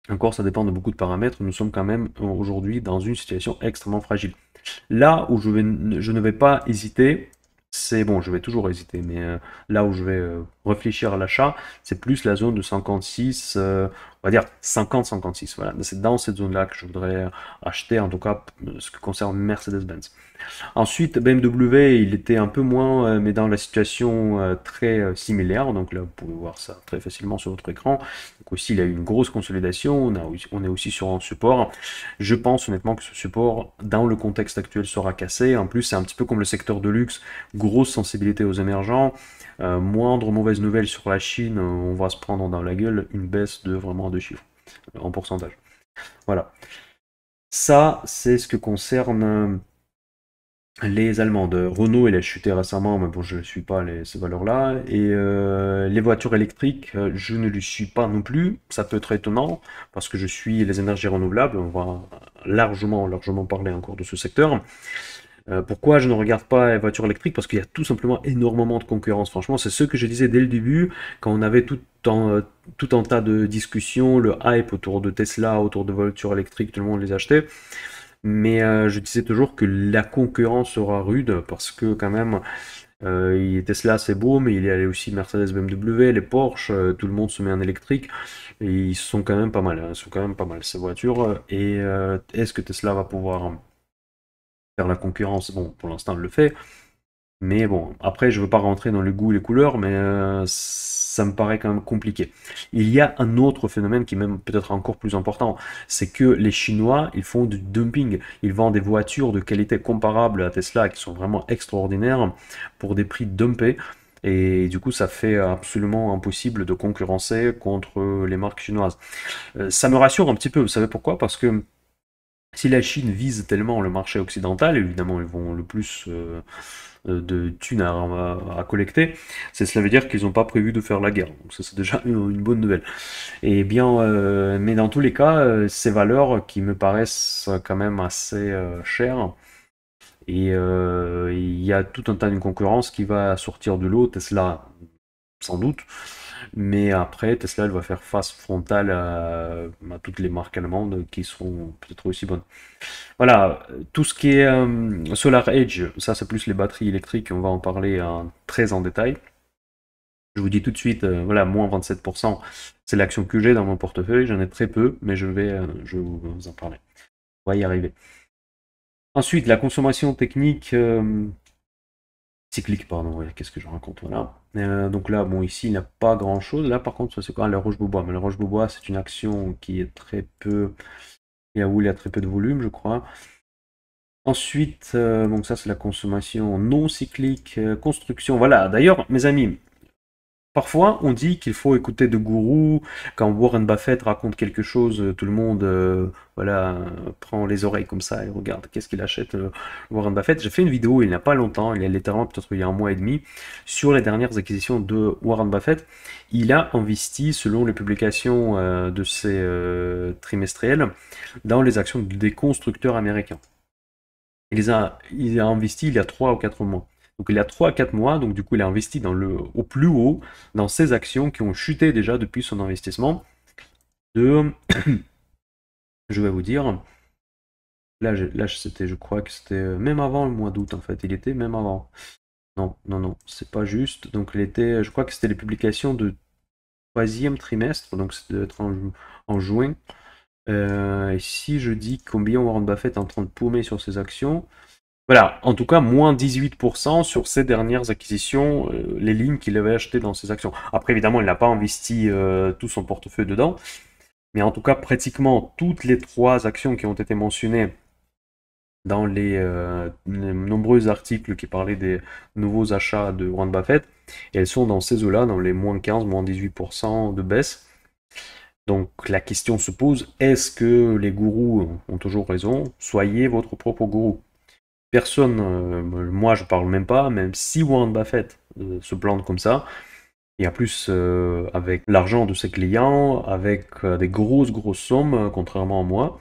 Encore, ça dépend de beaucoup de paramètres. Nous sommes quand même aujourd'hui dans une situation extrêmement fragile. Là où je ne vais pas hésiter, c'est bon, je vais toujours hésiter, mais là où je vais réfléchir à l'achat, c'est plus la zone de 56, on va dire 50-56. Voilà, c'est dans cette zone-là que je voudrais acheter, en tout cas ce qui concerne Mercedes-Benz. Ensuite, BMW, il était un peu moins, mais dans la situation très similaire. Donc là, vous pouvez voir ça très facilement sur votre écran. Donc aussi, il y a eu une grosse consolidation. On est aussi sur un support. Je pense honnêtement que ce support, dans le contexte actuel, sera cassé. En plus, c'est un petit peu comme le secteur de luxe. Grosse sensibilité aux émergents. Moindre mauvaise nouvelle sur la Chine, on va se prendre dans la gueule une baisse de vraiment 2 chiffres en pourcentage. Voilà. Ça, c'est ce que concerne les Allemandes. Renault, il a chuté récemment, mais bon, je ne suis pas ces valeurs-là. Et les voitures électriques, je ne le suis pas non plus. Ça peut être étonnant, parce que je suis les énergies renouvelables. On va largement parler encore de ce secteur. Pourquoi je ne regarde pas les voitures électriques? Parce qu'il y a tout simplement énormément de concurrence. Franchement, c'est ce que je disais dès le début, quand on avait tout un tas de discussions, le hype autour de Tesla, autour de voitures électriques, tout le monde les achetait. Mais je disais toujours que la concurrence sera rude parce que quand même, Tesla c'est beau, mais il y a aussi Mercedes, BMW, les Porsche, tout le monde se met en électrique. Et ils sont quand même pas mal, hein, ils sont quand même pas mal ces voitures. Et est-ce que Tesla va pouvoir faire la concurrence? Bon, pour l'instant, elle le fait. Mais bon, après, je veux pas rentrer dans le goût et les couleurs, mais ça me paraît quand même compliqué. Il y a un autre phénomène qui est même peut-être encore plus important, c'est que les Chinois, ils font du dumping. Ils vendent des voitures de qualité comparable à Tesla, qui sont vraiment extraordinaires, pour des prix dumpés. Et du coup, ça fait absolument impossible de concurrencer contre les marques chinoises. Ça me rassure un petit peu, vous savez pourquoi? Parce que si la Chine vise tellement le marché occidental, évidemment, ils vont le plus de thunes à collecter, cela veut dire qu'ils n'ont pas prévu de faire la guerre. Donc ça, c'est déjà une bonne nouvelle. Et bien, mais dans tous les cas, ces valeurs qui me paraissent quand même assez chères, et il y a tout un tas de concurrence qui va sortir de l'eau, Tesla sans doute, mais après, Tesla elle va faire face frontale à toutes les marques allemandes qui seront peut-être aussi bonnes. Voilà, tout ce qui est Solar Edge, ça c'est plus les batteries électriques, on va en parler très en détail. Je vous dis tout de suite, voilà, moins 27%, c'est l'action que j'ai dans mon portefeuille, j'en ai très peu, mais je vais vous en parler. On va y arriver. Ensuite, la consommation technique, cyclique, pardon, ouais, qu'est-ce que je raconte, voilà. Donc là, bon, ici, il n'y a pas grand-chose. Là, par contre, ça c'est quoi? La Roche-Beaubois. Mais la Roche-Beaubois, c'est une action qui est très peu, où il y a très peu de volume, je crois. Ensuite, donc ça c'est la consommation non cyclique, construction. Voilà, d'ailleurs, mes amis, parfois on dit qu'il faut écouter de gourous. Quand Warren Buffett raconte quelque chose, tout le monde voilà, prend les oreilles comme ça et regarde qu'est-ce qu'il achète, Warren Buffett. J'ai fait une vidéo il n'y a pas longtemps, il y a littéralement peut-être il y a un mois et demi, sur les dernières acquisitions de Warren Buffett. Il a investi, selon les publications de ses trimestriels, dans les actions des constructeurs américains. Il a investi il y a 3 ou 4 mois. Donc il y a 3 à 4 mois, donc du coup il a investi au plus haut dans ses actions qui ont chuté déjà depuis son investissement de, je vais vous dire, là c'était, je crois que c'était même avant le mois d'août en fait, il était même avant. Non, non, non, c'est pas juste. Donc il était, je crois que c'était les publications de troisième trimestre, donc ça devait être en juin. Et si je dis combien Warren Buffett est en train de paumer sur ses actions, voilà, en tout cas, moins 18% sur ces dernières acquisitions, les lignes qu'il avait achetées dans ses actions. Après, évidemment, il n'a pas investi tout son portefeuille dedans, mais en tout cas, pratiquement toutes les 3 actions qui ont été mentionnées dans les nombreux articles qui parlaient des nouveaux achats de Warren Buffett, elles sont dans ces eaux-là, dans les moins 15, moins 18% de baisse. Donc la question se pose, est-ce que les gourous ont toujours raison? Soyez votre propre gourou. Personne, moi je parle même pas, même si Warren Buffett se plante comme ça, et en plus avec l'argent de ses clients, avec des grosses sommes, contrairement à moi,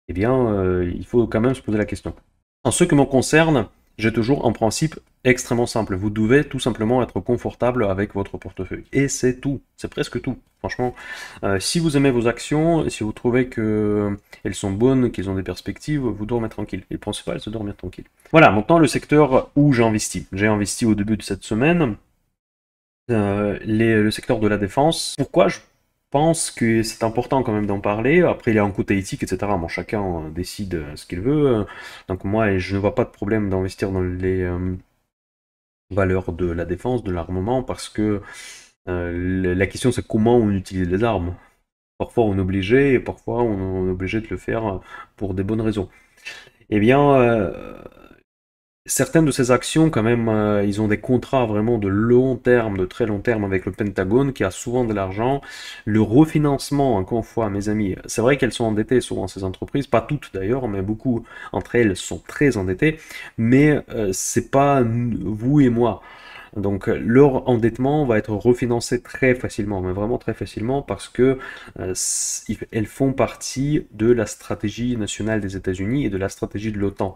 eh bien il faut quand même se poser la question. En ce qui me concerne, j'ai toujours un principe extrêmement simple. Vous devez tout simplement être confortable avec votre portefeuille. Et c'est tout, c'est presque tout. Franchement, si vous aimez vos actions, si vous trouvez qu'elles sont bonnes, qu'elles ont des perspectives, vous dormez tranquille. Et le principal, c'est de dormir tranquille. Voilà, maintenant le secteur où j'ai investi. J'ai investi au début de cette semaine, le secteur de la défense. Pourquoi je pense que c'est important quand même d'en parler? Après, il y a un côté éthique, etc. Bon, chacun décide ce qu'il veut. Donc moi, je ne vois pas de problème d'investir dans les valeurs de la défense, de l'armement, parce que la question c'est comment on utilise les armes. Parfois on est obligé, et parfois on est obligé de le faire pour des bonnes raisons. Eh bien, certaines de ces actions, quand même, ils ont des contrats vraiment de long terme, de très long terme avec le Pentagone, qui a souvent de l'argent. Le refinancement, encore une fois, mes amis, c'est vrai qu'elles sont endettées souvent, ces entreprises, pas toutes d'ailleurs, mais beaucoup entre elles sont très endettées, mais c'est pas vous et moi. Donc leur endettement va être refinancé très facilement, mais vraiment très facilement, parce que elles font partie de la stratégie nationale des États-Unis et de la stratégie de l'OTAN.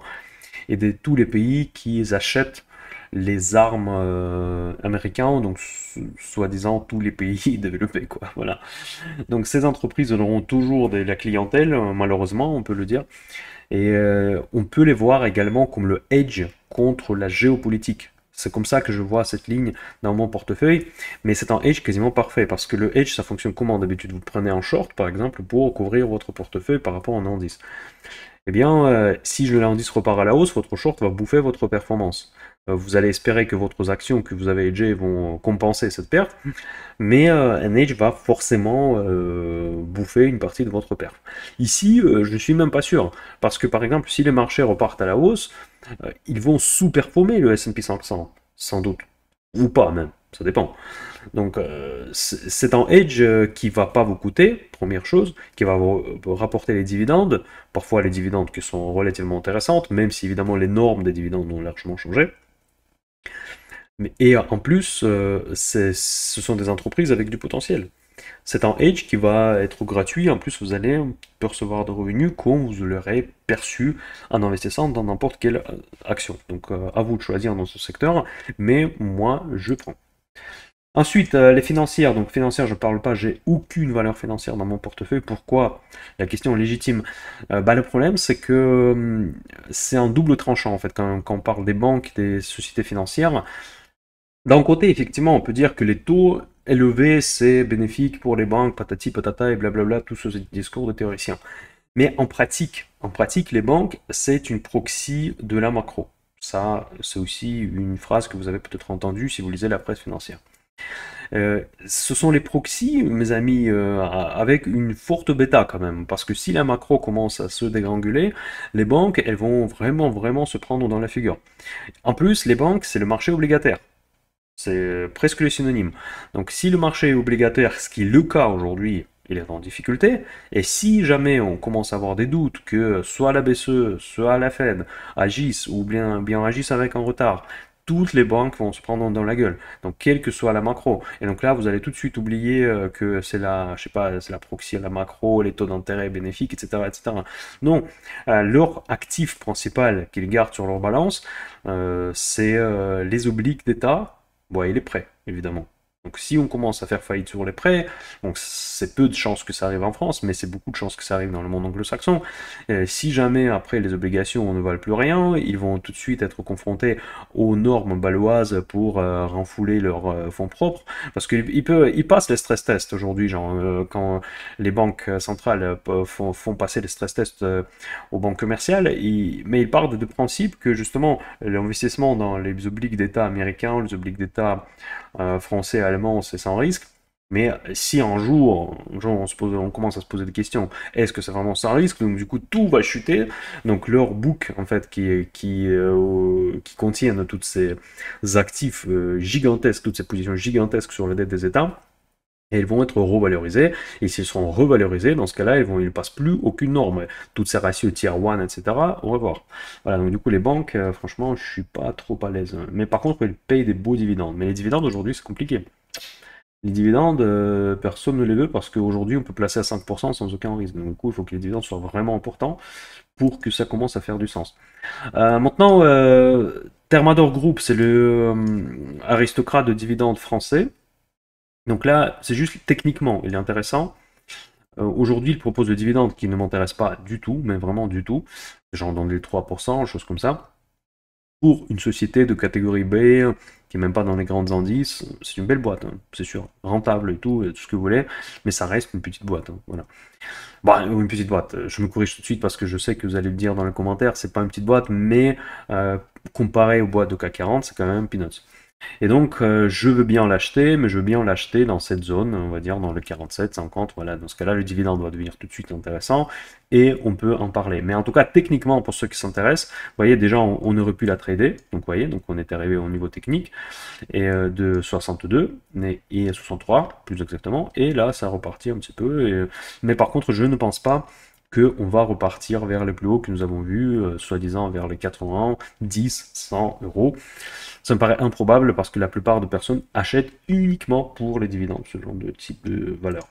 et de tous les pays qui achètent les armes américaines, donc soi-disant tous les pays développés, quoi. Voilà. Donc ces entreprises auront toujours de la clientèle, malheureusement, on peut le dire, et on peut les voir également comme le hedge contre la géopolitique. C'est comme ça que je vois cette ligne dans mon portefeuille, mais c'est un hedge quasiment parfait, parce que le hedge, ça fonctionne comment d'habitude? Vous prenez un short, par exemple, pour couvrir votre portefeuille par rapport à un indice. Eh bien, si l'indice repart à la hausse, votre short va bouffer votre performance. Vous allez espérer que votre actions que vous avez hedgées vont compenser cette perte, mais un hedge va forcément bouffer une partie de votre perf. Ici, je ne suis même pas sûr, parce que par exemple, si les marchés repartent à la hausse, ils vont sous-performer le S&P 500, sans doute, ou pas même, ça dépend. Donc c'est un hedge qui va pas vous coûter, première chose, qui va vous rapporter les dividendes, parfois les dividendes qui sont relativement intéressantes, même si évidemment les normes des dividendes ont largement changé. Et en plus, ce sont des entreprises avec du potentiel. C'est un hedge qui va être gratuit, en plus vous allez percevoir de revenus comme vous l'aurez perçu en investissant dans n'importe quelle action. Donc à vous de choisir dans ce secteur, mais moi je prends. Ensuite, les financières. Donc financières, je ne parle pas, j'ai aucune valeur financière dans mon portefeuille. Pourquoi? La question légitime. Le problème, c'est que c'est un double tranchant en fait quand on parle des banques, des sociétés financières. D'un côté, effectivement, on peut dire que les taux élevés, c'est bénéfique pour les banques, patati patata et blablabla, tout ce discours de théoriciens. Mais en pratique, les banques, c'est une proxy de la macro. Ça, c'est aussi une phrase que vous avez peut-être entendue si vous lisez la presse financière. Ce sont les proxys, mes amis, avec une forte bêta quand même, parce que si la macro commence à se dégranguler, les banques, elles vont vraiment se prendre dans la figure. En plus, les banques, c'est le marché obligataire. C'est presque les synonymes. Donc si le marché est obligataire, ce qui est le cas aujourd'hui, il est en difficulté, et si jamais on commence à avoir des doutes que soit la BCE, soit la Fed agissent, ou bien agissent avec un retard, toutes les banques vont se prendre dans la gueule. Donc quelle que soit la macro. Et donc là, vous allez tout de suite oublier que c'est la, je sais pas, c'est la proxy à la macro, les taux d'intérêt bénéfiques, etc., etc. Non, leur actif principal qu'ils gardent sur leur balance, c'est les obliques d'État. Bon, il est prêt, évidemment. Donc si on commence à faire faillite sur les prêts, donc c'est peu de chances que ça arrive en France, mais c'est beaucoup de chances que ça arrive dans le monde anglo-saxon. Si jamais après les obligations ne valent plus rien, ils vont tout de suite être confrontés aux normes baloises pour renfouler leurs fonds propres, parce qu'ils passent les stress tests aujourd'hui, genre quand les banques centrales font passer les stress tests aux banques commerciales, mais ils partent du principe que justement l'investissement dans les obliques d'État américains, les obliques d'État français, allemands, c'est sans risque. Mais si un jour, on commence à se poser des questions, est-ce que c'est vraiment sans risque? Donc du coup, tout va chuter. Donc leur book, en fait, qui contiennent tous ces actifs gigantesques, toutes ces positions gigantesques sur la dette des États, et ils vont être revalorisés, et s'ils seront revalorisés, dans ce cas-là, ils ne passent plus aucune norme. Toutes ces ratios tier 1, etc., au revoir. Voilà, donc du coup, les banques, franchement, je suis pas trop à l'aise. Mais par contre, ils payent des beaux dividendes. Mais les dividendes, aujourd'hui, c'est compliqué. Les dividendes, personne ne les veut parce qu'aujourd'hui, on peut placer à 5% sans aucun risque. Donc du coup, il faut que les dividendes soient vraiment importants pour que ça commence à faire du sens. Maintenant, Thermador Group, c'est le aristocrate de dividendes français. Donc là, c'est juste techniquement, il est intéressant. Aujourd'hui, il propose le dividende qui ne m'intéresse pas du tout, mais vraiment du tout. Genre dans les 3%, choses comme ça. Pour une société de catégorie B, qui n'est même pas dans les grandes indices, c'est une belle boîte, hein, c'est sûr. Rentable et tout ce que vous voulez, mais ça reste une petite boîte. Hein, voilà. Bon, une petite boîte, je me corrige tout de suite parce que je sais que vous allez le dire dans les commentaires, c'est pas une petite boîte, mais comparé aux boîtes de CAC 40, c'est quand même peanuts. Et donc, je veux bien l'acheter, mais je veux bien l'acheter dans cette zone, on va dire dans le 47, 50, voilà, dans ce cas-là, le dividende va devenir tout de suite intéressant, et on peut en parler. Mais en tout cas, techniquement, pour ceux qui s'intéressent, vous voyez, déjà, on aurait pu la trader, donc vous voyez, donc on est arrivé au niveau technique, et de 62, et 63, plus exactement, et là, ça repartit un petit peu, mais par contre, je ne pense pas qu'on va repartir vers les plus hauts que nous avons vus, soi-disant vers les 80, 10, 100 euros. Ça me paraît improbable parce que la plupart de personnes achètent uniquement pour les dividendes, ce genre de type de valeur.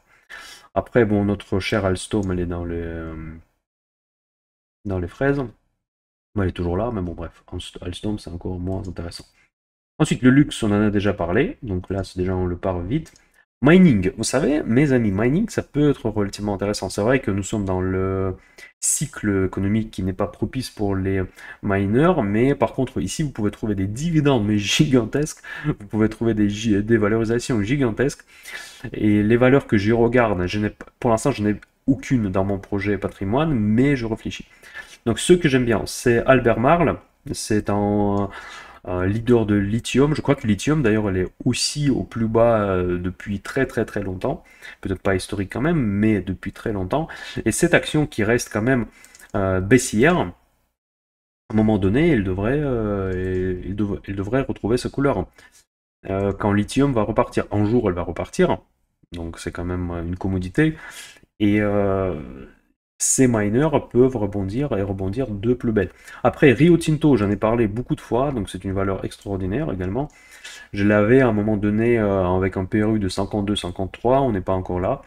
Après, bon, notre cher Alstom, elle est dans les fraises. elle est toujours là, mais bon, bref, Alstom, c'est encore moins intéressant. Ensuite, le luxe, on en a déjà parlé, donc là, c'est déjà, on le parle vite. Mining, vous savez, mes amis, mining, ça peut être relativement intéressant. C'est vrai que nous sommes dans le cycle économique qui n'est pas propice pour les miners, mais par contre, ici, vous pouvez trouver des dividendes, mais gigantesques. Vous pouvez trouver des valorisations gigantesques. Et les valeurs que j'y regarde, pour l'instant, je n'ai aucune dans mon projet patrimoine, mais je réfléchis. Donc, ce que j'aime bien, c'est Albert Marle. C'est un leader de lithium. Je crois que lithium, d'ailleurs, elle est aussi au plus bas depuis très très très longtemps. Peut-être pas historique quand même, mais depuis très longtemps. Et cette action qui reste quand même baissière, à un moment donné, elle devrait retrouver sa couleur. Quand lithium va repartir. Un jour, elle va repartir. Donc c'est quand même une commodité. Et ces miners peuvent rebondir et rebondir de plus belle. Après, Rio Tinto, j'en ai parlé beaucoup de fois, donc c'est une valeur extraordinaire également. Je l'avais à un moment donné avec un PRU de 52-53, on n'est pas encore là.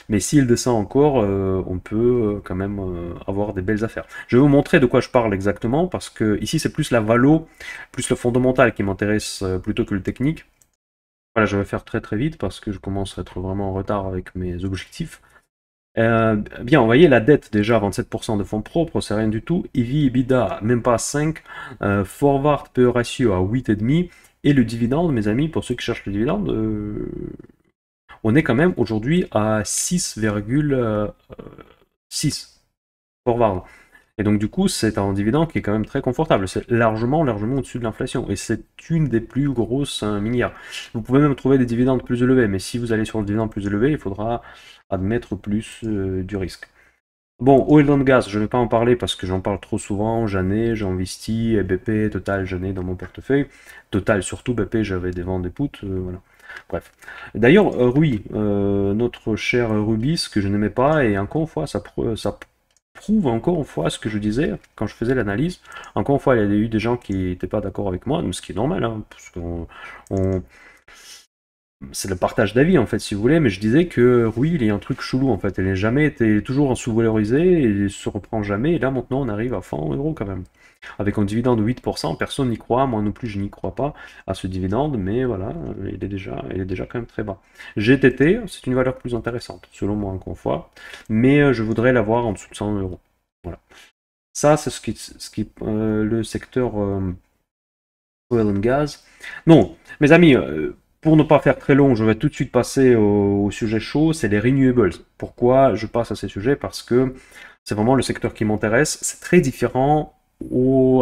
Mais s'il descend encore, on peut quand même avoir des belles affaires. Je vais vous montrer de quoi je parle exactement, parce que ici c'est plus la valo, plus le fondamental qui m'intéresse plutôt que le technique. Voilà, je vais faire très très vite parce que je commence à être vraiment en retard avec mes objectifs. Bien, vous voyez la dette déjà 27% de fonds propres, c'est rien du tout. EV, EBITDA, même pas 5. Forward PE ratio à 8,5. Et le dividende, mes amis, pour ceux qui cherchent le dividende, on est quand même aujourd'hui à 6,6 forward. Et donc du coup, c'est un dividende qui est quand même très confortable. C'est largement, largement au-dessus de l'inflation. Et c'est une des plus grosses milliards. Vous pouvez même trouver des dividendes plus élevés, mais si vous allez sur le dividende plus élevé, il faudra admettre plus du risque. Bon, oil and gas, je ne vais pas en parler parce que j'en parle trop souvent. J'en ai, j'ai investi, BP, Total, j'en ai dans mon portefeuille. Total, surtout BP, j'avais des ventes des puts, voilà. Bref. D'ailleurs, Rui, notre cher Rubis, que je n'aimais pas, et encore une fois, ça prouve encore une fois ce que je disais quand je faisais l'analyse. Encore une fois, il y a eu des gens qui n'étaient pas d'accord avec moi, ce qui est normal, hein, parce qu'on c'est le partage d'avis en fait si vous voulez, mais je disais que oui, il y a un truc chelou en fait, elle est jamais été toujours sous-valorisée et il se reprend jamais, et là maintenant on arrive à 100 euros quand même. Avec un dividende de 8%, personne n'y croit, moi non plus je n'y crois pas à ce dividende, mais voilà, il est déjà quand même très bas. GTT, c'est une valeur plus intéressante, selon moi encore une fois, mais je voudrais l'avoir en dessous de 100 euros. Voilà. Ça, c'est le secteur oil and gas. Non, mes amis, pour ne pas faire très long, je vais tout de suite passer au sujet chaud, c'est les renewables. Pourquoi je passe à ces sujets? Parce que c'est vraiment le secteur qui m'intéresse. C'est très différent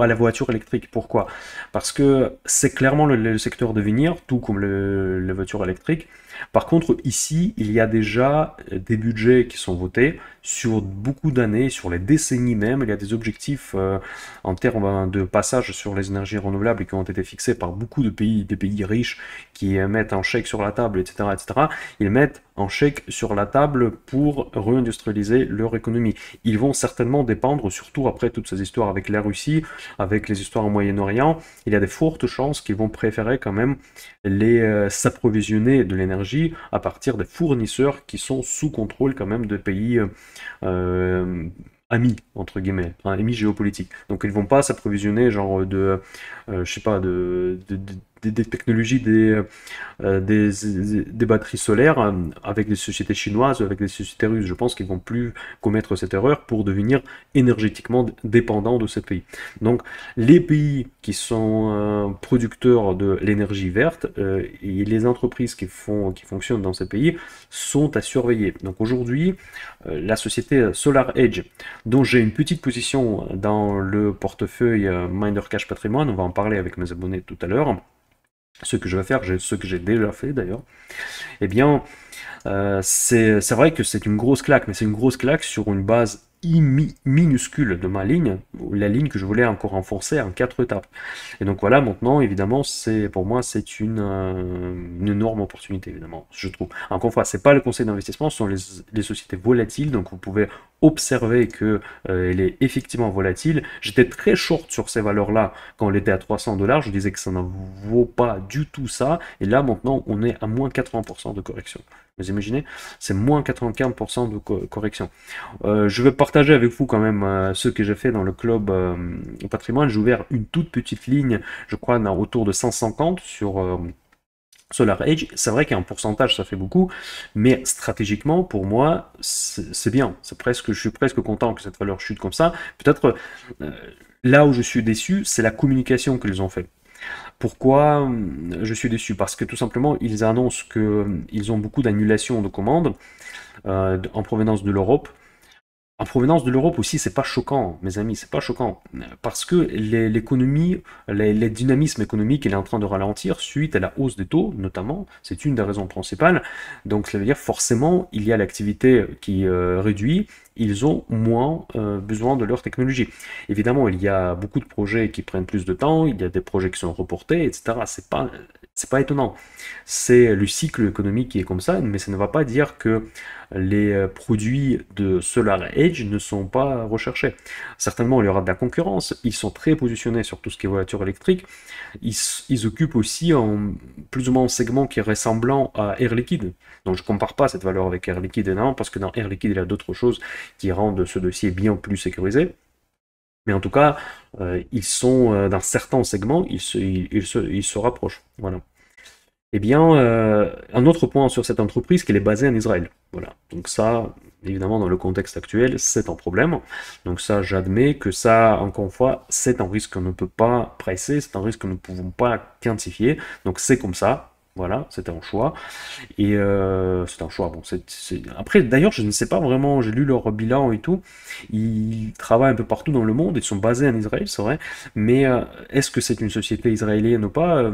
à la voiture électrique. Pourquoi? Parce que c'est clairement le secteur de venir, tout comme les voitures électriques. Par contre, ici, il y a déjà des budgets qui sont votés sur beaucoup d'années, sur les décennies même. Il y a des objectifs en termes de passage sur les énergies renouvelables qui ont été fixés par beaucoup de pays, des pays riches qui mettent un chèque sur la table, etc., etc. Ils mettent un chèque sur la table pour réindustrialiser leur économie. Ils vont certainement dépendre, surtout après toutes ces histoires avec la Russie, avec les histoires au Moyen-Orient, il y a de fortes chances qu'ils vont préférer quand même s'approvisionner de l'énergie à partir des fournisseurs qui sont sous contrôle quand même de pays amis, entre guillemets, hein, amis géopolitiques. Donc ils vont pas s'approvisionner genre je sais pas, des technologies, des batteries solaires avec des sociétés chinoises, avec des sociétés russes. Je pense qu'ils vont plus commettre cette erreur pour devenir énergétiquement dépendants de ces pays. Donc les pays qui sont producteurs de l'énergie verte et les entreprises qui fonctionnent dans ces pays sont à surveiller. Donc aujourd'hui, la société Solar Edge, dont j'ai une petite position dans le portefeuille Miner Cash Patrimoine, on va en parler avec mes abonnés tout à l'heure. Ce que je vais faire, ce que j'ai déjà fait d'ailleurs, eh bien, c'est vrai que c'est une grosse claque, mais c'est une grosse claque sur une base minuscule de ma ligne, la ligne que je voulais encore renforcer en 4 étapes. Et donc voilà, maintenant, évidemment, pour moi, c'est une énorme opportunité, évidemment, je trouve. Encore une fois, c'est pas le conseil d'investissement, ce sont les sociétés volatiles, donc vous pouvez observé que elle est effectivement volatile. J'étais très short sur ces valeurs-là quand elle était à 300 $. Je disais que ça ne vaut pas du tout ça. Et là, maintenant, on est à moins 80% de correction. Vous imaginez? C'est moins 95% de correction. Je vais partager avec vous quand même ce que j'ai fait dans le club patrimoine. J'ai ouvert une toute petite ligne, je crois, autour de 150 sur Solar Edge. C'est vrai qu'un pourcentage, ça fait beaucoup, mais stratégiquement, pour moi, c'est bien. Je suis presque content que cette valeur chute comme ça. Peut-être là où je suis déçu, c'est la communication qu'ils ont fait. Pourquoi je suis déçu? Parce que tout simplement, ils annoncent qu'ils ont beaucoup d'annulations de commandes en provenance de l'Europe. En provenance de l'Europe aussi, c'est pas choquant, mes amis, c'est pas choquant. Parce que l'économie, les dynamismes économiques, il est en train de ralentir suite à la hausse des taux, notamment. C'est une des raisons principales. Donc, ça veut dire forcément, il y a l'activité qui réduit, ils ont moins besoin de leur technologie. Évidemment, il y a beaucoup de projets qui prennent plus de temps, il y a des projets qui sont reportés, etc. C'est pas étonnant. C'est le cycle économique qui est comme ça, mais ça ne va pas dire que les produits de Solar Edge ne sont pas recherchés. Certainement, il y aura de la concurrence. Ils sont très positionnés sur tout ce qui est voiture électrique. Ils occupent aussi plus ou moins un segment qui est ressemblant à Air Liquide. Donc je ne compare pas cette valeur avec Air Liquide énormément parce que dans Air Liquide, il y a d'autres choses qui rendent ce dossier bien plus sécurisé. Mais en tout cas, ils sont dans certains segments, ils se rapprochent. Voilà. Eh bien, un autre point sur cette entreprise, qu'elle est basée en Israël. Voilà. Donc ça, évidemment, dans le contexte actuel, c'est un problème. Donc ça, j'admets que ça, encore une fois, c'est un risque qu'on ne peut pas presser, c'est un risque que nous ne pouvons pas quantifier. Donc c'est comme ça. Voilà, c'était un choix. Et c'est un choix. Bon, Après, d'ailleurs, je ne sais pas vraiment, j'ai lu leur bilan et tout. Ils travaillent un peu partout dans le monde, ils sont basés en Israël, c'est vrai. Mais est-ce que c'est une société israélienne ou pas?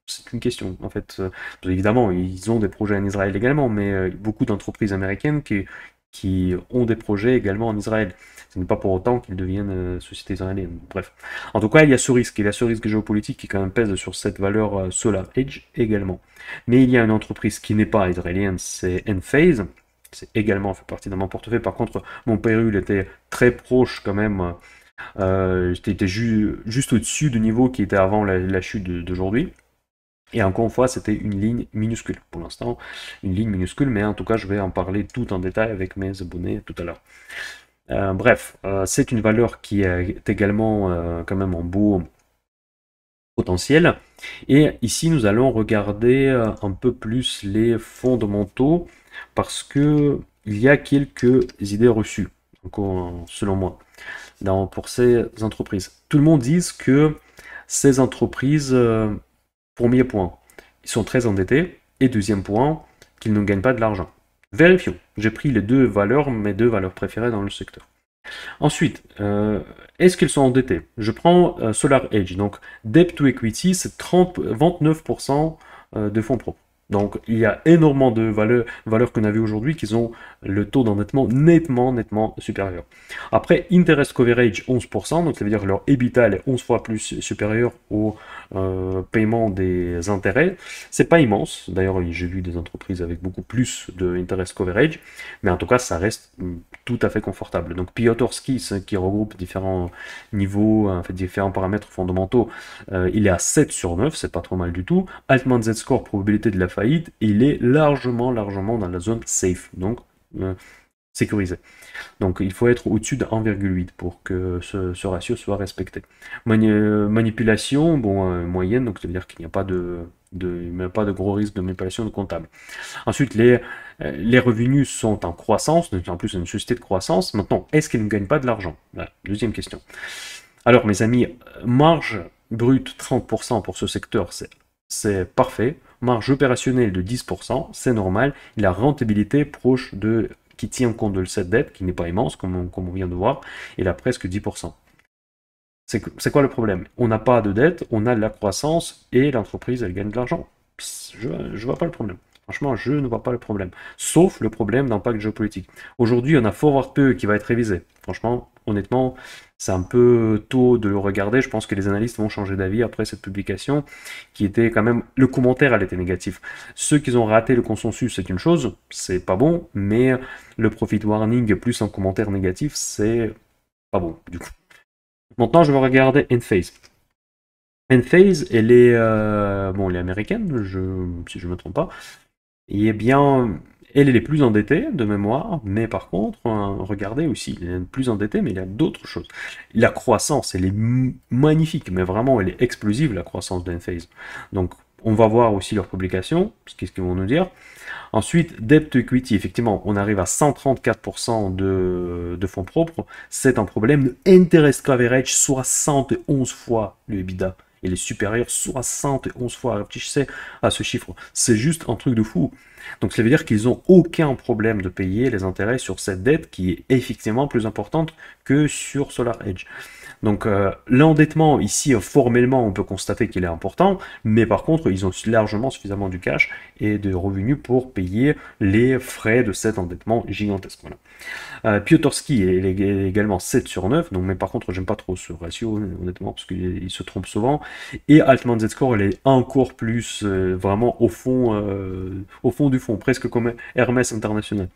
C'est une question, en fait. Évidemment, ils ont des projets en Israël également, mais beaucoup d'entreprises américaines qui ont des projets également en Israël. Ce n'est pas pour autant qu'ils deviennent sociétés israéliennes. Bref. En tout cas, il y a ce risque, il y a ce risque géopolitique qui quand même pèse sur cette valeur Solar Edge également. Mais il y a une entreprise qui n'est pas israélienne, c'est Enphase. C'est également fait partie de mon portefeuille. Par contre, mon péril était très proche quand même. J'étais juste au-dessus du niveau qui était avant la chute d'aujourd'hui. Et encore une fois, c'était une ligne minuscule. Pour l'instant, une ligne minuscule, mais en tout cas, je vais en parler tout en détail avec mes abonnés tout à l'heure. Bref, c'est une valeur qui est également quand même en beau potentiel. Et ici, nous allons regarder un peu plus les fondamentaux parce que il y a quelques idées reçues, selon moi, pour ces entreprises. Tout le monde dit que ces entreprises, premier point, ils sont très endettés. Et deuxième point, qu'ils ne gagnent pas de l'argent. Vérifions. J'ai pris les deux valeurs, mes deux valeurs préférées dans le secteur. Ensuite, est-ce qu'ils sont endettés? Je prends Solar Edge. Donc, debt to equity, c'est 29% de fonds propres. Donc, il y a énormément de valeurs qu'on a vues aujourd'hui qui ont le taux d'endettement nettement supérieur. Après, interest coverage, 11%, donc ça veut dire que leur EBITDA est 11 fois plus supérieur au paiement des intérêts. C'est pas immense. D'ailleurs, j'ai vu des entreprises avec beaucoup plus de interest coverage, mais en tout cas, ça reste tout à fait confortable. Donc, Piotrski, qui regroupe différents niveaux, en fait, différents paramètres fondamentaux, il est à 7 sur 9, c'est pas trop mal du tout. Altman Z-Score, probabilité de la faillite, il est largement dans la zone safe, donc sécurisé. Donc il faut être au-dessus de 1,8 pour que ce ratio soit respecté. Manipulation, bon, moyenne, donc ça veut dire qu'il n'y a pas de gros risque de manipulation de comptable. Ensuite, les revenus sont en croissance, donc en plus c'est une société de croissance. Maintenant, est-ce qu'ils ne gagnent pas de l'argent? Voilà, deuxième question. Alors mes amis, marge brute 30% pour ce secteur, c'est parfait. Marge opérationnelle de 10%, c'est normal. La rentabilité proche qui tient compte de cette dette, qui n'est pas immense, comme on vient de voir, il a presque 10%. C'est quoi le problème? On n'a pas de dette, on a de la croissance, et l'entreprise, elle gagne de l'argent. Je vois pas le problème. Franchement, je ne vois pas le problème. Sauf le problème d'impact géopolitique. Aujourd'hui, on a Forward PE qui va être révisé. Franchement, honnêtement, c'est un peu tôt de le regarder. Je pense que les analystes vont changer d'avis après cette publication, qui était quand même... Le commentaire, elle était négatif. Ceux qui ont raté le consensus, c'est une chose, c'est pas bon, mais le profit warning plus un commentaire négatif, c'est pas bon, du coup. Maintenant, je vais regarder Enphase. Enphase, elle est, bon, elle est américaine, si je ne me trompe pas. Et eh bien, elle est plus endettée de mémoire, mais par contre, regardez aussi, elle est plus endettée, mais il y a d'autres choses. La croissance, elle est magnifique, mais vraiment, elle est explosive, la croissance d'Enphase. Donc, on va voir aussi leurs publications, qu'est-ce qu'ils vont nous dire. Ensuite, debt to equity, effectivement, on arrive à 134% de fonds propres. C'est un problème. Le interest coverage, 71 fois le EBITDA. Il est supérieur 71 fois. Réfléchissez à ce chiffre. C'est juste un truc de fou. Donc, ça veut dire qu'ils n'ont aucun problème de payer les intérêts sur cette dette qui est effectivement plus importante que sur SolarEdge. Donc l'endettement ici, formellement, on peut constater qu'il est important, mais par contre, ils ont largement suffisamment du cash et de revenus pour payer les frais de cet endettement gigantesque. Voilà. Piotrowski est également 7 sur 9, donc, mais par contre, j'aime pas trop ce ratio, honnêtement, parce qu'il se trompe souvent. Et Altman Z-Score, elle est encore plus vraiment au fond du fond, presque comme Hermès International.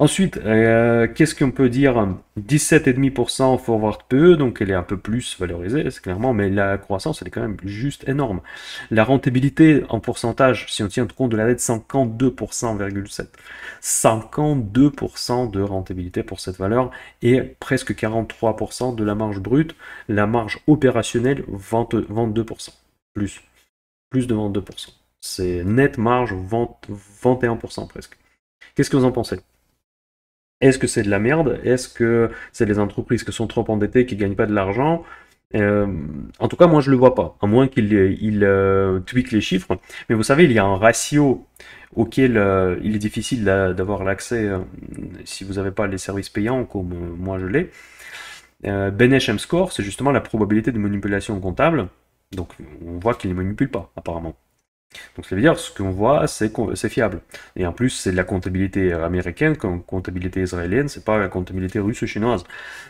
Ensuite, qu'est-ce qu'on peut dire? 17,5% forward PE, donc elle est un peu plus valorisée, c'est clairement, mais la croissance, elle est quand même juste énorme. La rentabilité en pourcentage, si on tient compte de la dette, 52,7%. 52% de rentabilité pour cette valeur et presque 43% de la marge brute. La marge opérationnelle, 22%. Plus de 22%. C'est net marge, 21% presque. Qu'est-ce que vous en pensez? Est-ce que c'est de la merde? Est-ce que c'est des entreprises qui sont trop endettées, qui ne gagnent pas de l'argent? En tout cas, moi, je ne le vois pas, à moins qu'il tweak les chiffres. Mais vous savez, il y a un ratio auquel il est difficile d'avoir l'accès si vous n'avez pas les services payants, comme moi je l'ai. Benesch M-Score, c'est justement la probabilité de manipulation comptable. Donc, on voit qu'il ne manipule pas, apparemment. Donc ça veut dire ce qu'on voit, c'est fiable. Et en plus, c'est de la comptabilité américaine, comme comptabilité israélienne, c'est pas la comptabilité russe ou chinoise.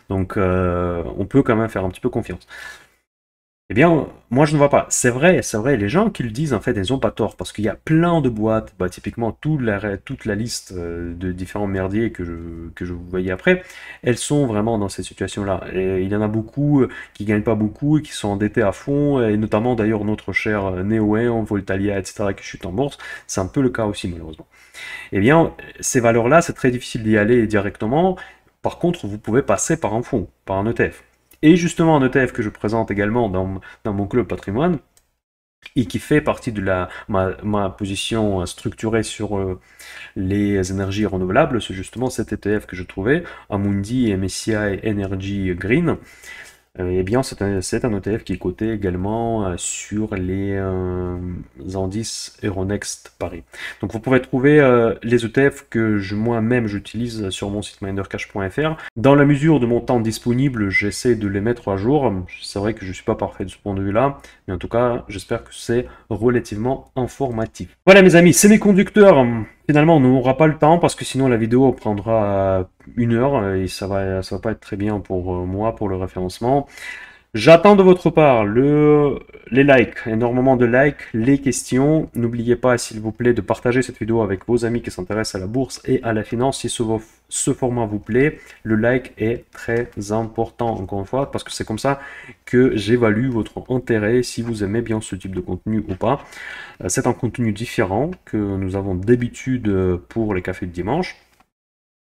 Donc on peut quand même faire un petit peu confiance. Eh bien, moi je ne vois pas. C'est vrai, les gens qui le disent, en fait, ils n'ont pas tort, parce qu'il y a plein de boîtes, typiquement toute la liste de différents merdiers que je vous voyais après, elles sont vraiment dans cette situation-là. Et il y en a beaucoup qui gagnent pas beaucoup et qui sont endettés à fond, et notamment d'ailleurs notre cher Neoen, Voltalia, etc., qui chute en bourse. C'est un peu le cas aussi, malheureusement. Eh bien, ces valeurs-là, c'est très difficile d'y aller directement. Par contre, vous pouvez passer par un fonds, par un ETF. Et justement, un ETF que je présente également dans mon club patrimoine, et qui fait partie de ma position structurée sur les énergies renouvelables, c'est justement cet ETF que je trouvais, Amundi MSCI Energy Green. Eh bien, c'est un ETF qui est coté également sur les indices Euronext Paris. Donc, vous pouvez trouver les ETF que moi-même j'utilise sur mon site mindercash.fr. Dans la mesure de mon temps disponible, j'essaie de les mettre à jour. C'est vrai que je ne suis pas parfait de ce point de vue-là, mais en tout cas, j'espère que c'est relativement informatif. Voilà, mes amis, Semiconducteurs. Finalement, on n'aura pas le temps parce que sinon la vidéo prendra 1 heure et ça va pas être très bien pour moi pour le référencement. J'attends de votre part les likes, énormément de likes, les questions. N'oubliez pas, s'il vous plaît, de partager cette vidéo avec vos amis qui s'intéressent à la bourse et à la finance. Si ce format vous plaît, le like est très important, encore une fois, parce que c'est comme ça que j'évalue votre intérêt, si vous aimez bien ce type de contenu ou pas. C'est un contenu différent que nous avons d'habitude pour les cafés de dimanche.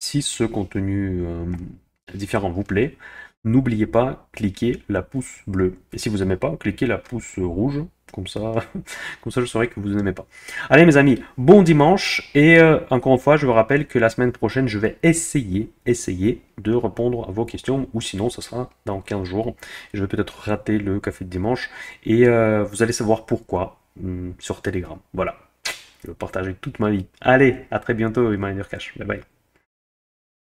Si ce contenu différent vous plaît, n'oubliez pas, cliquez la pouce bleue. Et si vous n'aimez pas, cliquez la pouce rouge. Comme ça, je saurai que vous n'aimez pas. Allez mes amis, bon dimanche. Et encore une fois, je vous rappelle que la semaine prochaine, je vais essayer de répondre à vos questions. Ou sinon, ça sera dans 15 jours. Je vais peut-être rater le café de dimanche. Et vous allez savoir pourquoi sur Telegram. Voilà. Je vais partager toute ma vie. Allez, à très bientôt, Emmanuel Cash. Bye bye.